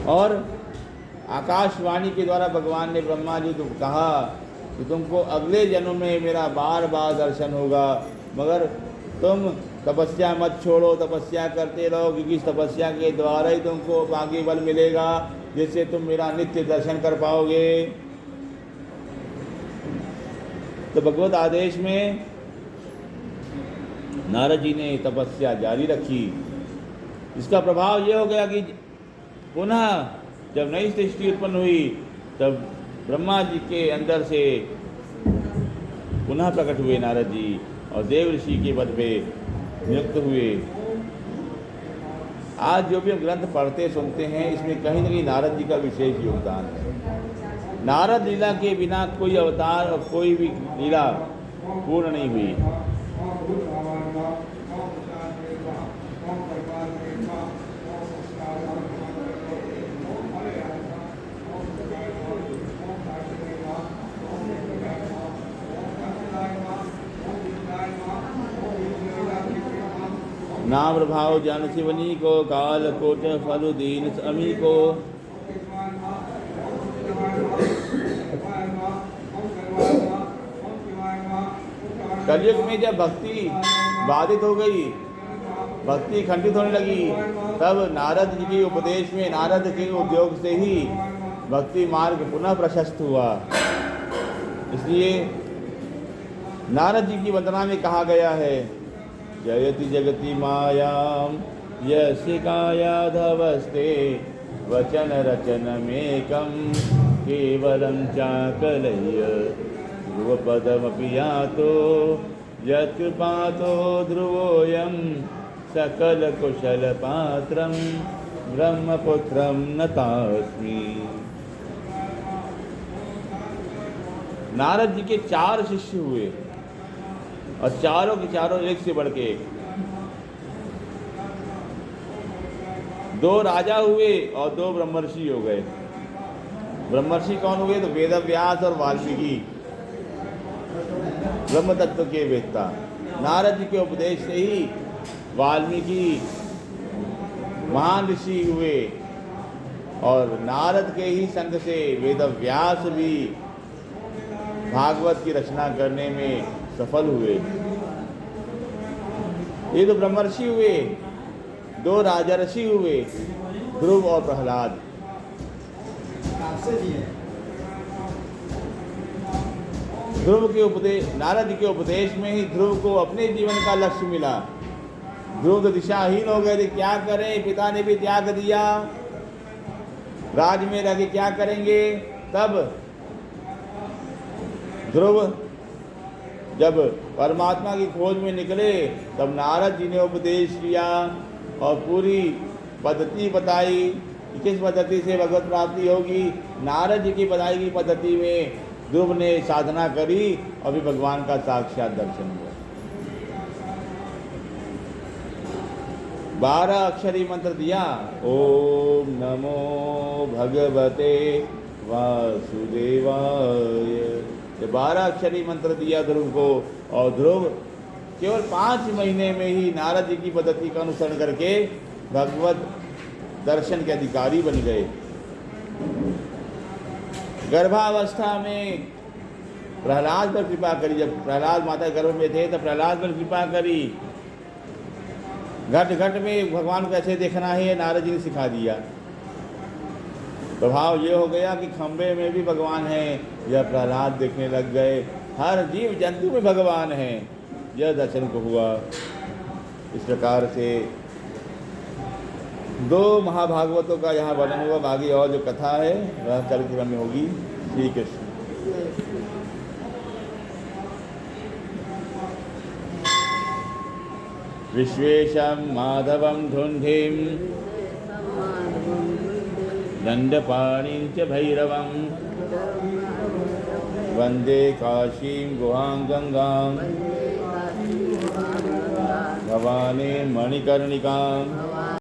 और आकाशवाणी के द्वारा भगवान ने ब्रह्मा जी को कहा कि तुमको अगले जन्म में मेरा बार बार दर्शन होगा, मगर तुम तपस्या मत छोड़ो, तपस्या करते रहो, क्योंकि इस तपस्या के द्वारा ही तुमको आगे बल मिलेगा जिससे तुम मेरा नित्य दर्शन कर पाओगे। तो भगवत आदेश में नारद जी ने तपस्या जारी रखी। इसका प्रभाव यह हो गया कि पुनः जब नई सृष्टि उत्पन्न हुई, तब ब्रह्मा जी के अंदर से पुनः प्रकट हुए नारद जी और देव ऋषि के पद पे नियुक्त हुए। आज जो भी हम ग्रंथ पढ़ते सुनते हैं, इसमें कहीं न कहीं नारद जी का विशेष योगदान है। नारद लीला के बिना कोई अवतार और कोई भी लीला पूर्ण नहीं हुई। नाम प्रभाव जन शिवनी को, काल कोट फल दीन अमी को। कलयुग में जब भक्ति बाधित हो गई, भक्ति खंडित होने लगी, तब नारद जी के उपदेश में, नारद के उद्योग से ही भक्ति मार्ग पुनः प्रशस्त हुआ। इसलिए नारद जी की वंदना में कहा गया है, जयति जगति मायाम यस्य कायाधवस्ते वचन रचनमेकं केवलं चाकलय्य ध्रुवपदमपि यातो यत्कृपातो ध्रुवोऽयं सकलकुशलपात्रं ब्रह्मपुत्रं नतास्मि। नारद जी के 4 शिष्य हुए और चारों के चारों एक से बढ़ के एक। 2 राजा हुए और 2 ब्रह्मर्षि हो गए। ब्रह्मर्षि कौन हुए? तो वेदव्यास और वाल्मीकि, ब्रह्म तत्व के वेत्ता। नारद जी के उपदेश से ही वाल्मीकि महान ऋषि हुए और नारद के ही संग से वेदव्यास भी भागवत की रचना करने में सफल हुए। ये तो ब्रह्मर्षि हुए। 2 राजर्षि हुए, ध्रुव और प्रहलाद। ध्रुव के उपदेश, नारद के उपदेश में ही ध्रुव को अपने जीवन का लक्ष्य मिला। ध्रुव तो दिशाहीन हो गए थे, क्या करें, पिता ने भी त्याग दिया, राज में रह के क्या करेंगे। तब ध्रुव जब परमात्मा की खोज में निकले, तब नारद जी ने उपदेश किया और पूरी पद्धति बताई कि किस पद्धति से भगवत प्राप्ति होगी। नारद जी की बताई गई पद्धति में ध्रुव ने साधना करी और भी भगवान का साक्षात दर्शन हुआ। 12 अक्षरी मंत्र दिया, ओम नमो भगवते वासुदेवाय। ये 12 अक्षरी मंत्र दिया ध्रुव को, और ध्रुव केवल 5 महीने में ही नारद जी की पद्धति का अनुसरण करके भगवत दर्शन के अधिकारी बन गए। गर्भावस्था में प्रहलाद पर कृपा करी, जब प्रहलाद माता गर्भ में थे तब प्रहलाद पर कृपा करी। घट घट में भगवान को कैसे देखना है नारद जी ने सिखा दिया। प्रभाव ये हो गया कि खंबे में भी भगवान है, यह प्रहलाद देखने लग गए। हर जीव जंतु में भगवान है, यह दर्शन को हुआ। इस प्रकार से 2 महाभागवतों का यहाँ वर्णन हुआ। बाकी और जो कथा है वह कल क्रम में होगी। श्री कृष्ण। विश्वेशं माधवं धुन्धिं दंडपाणिं च भैरवं वंदे काशीं गुहां गंगां भवानी मणिकर्णिकां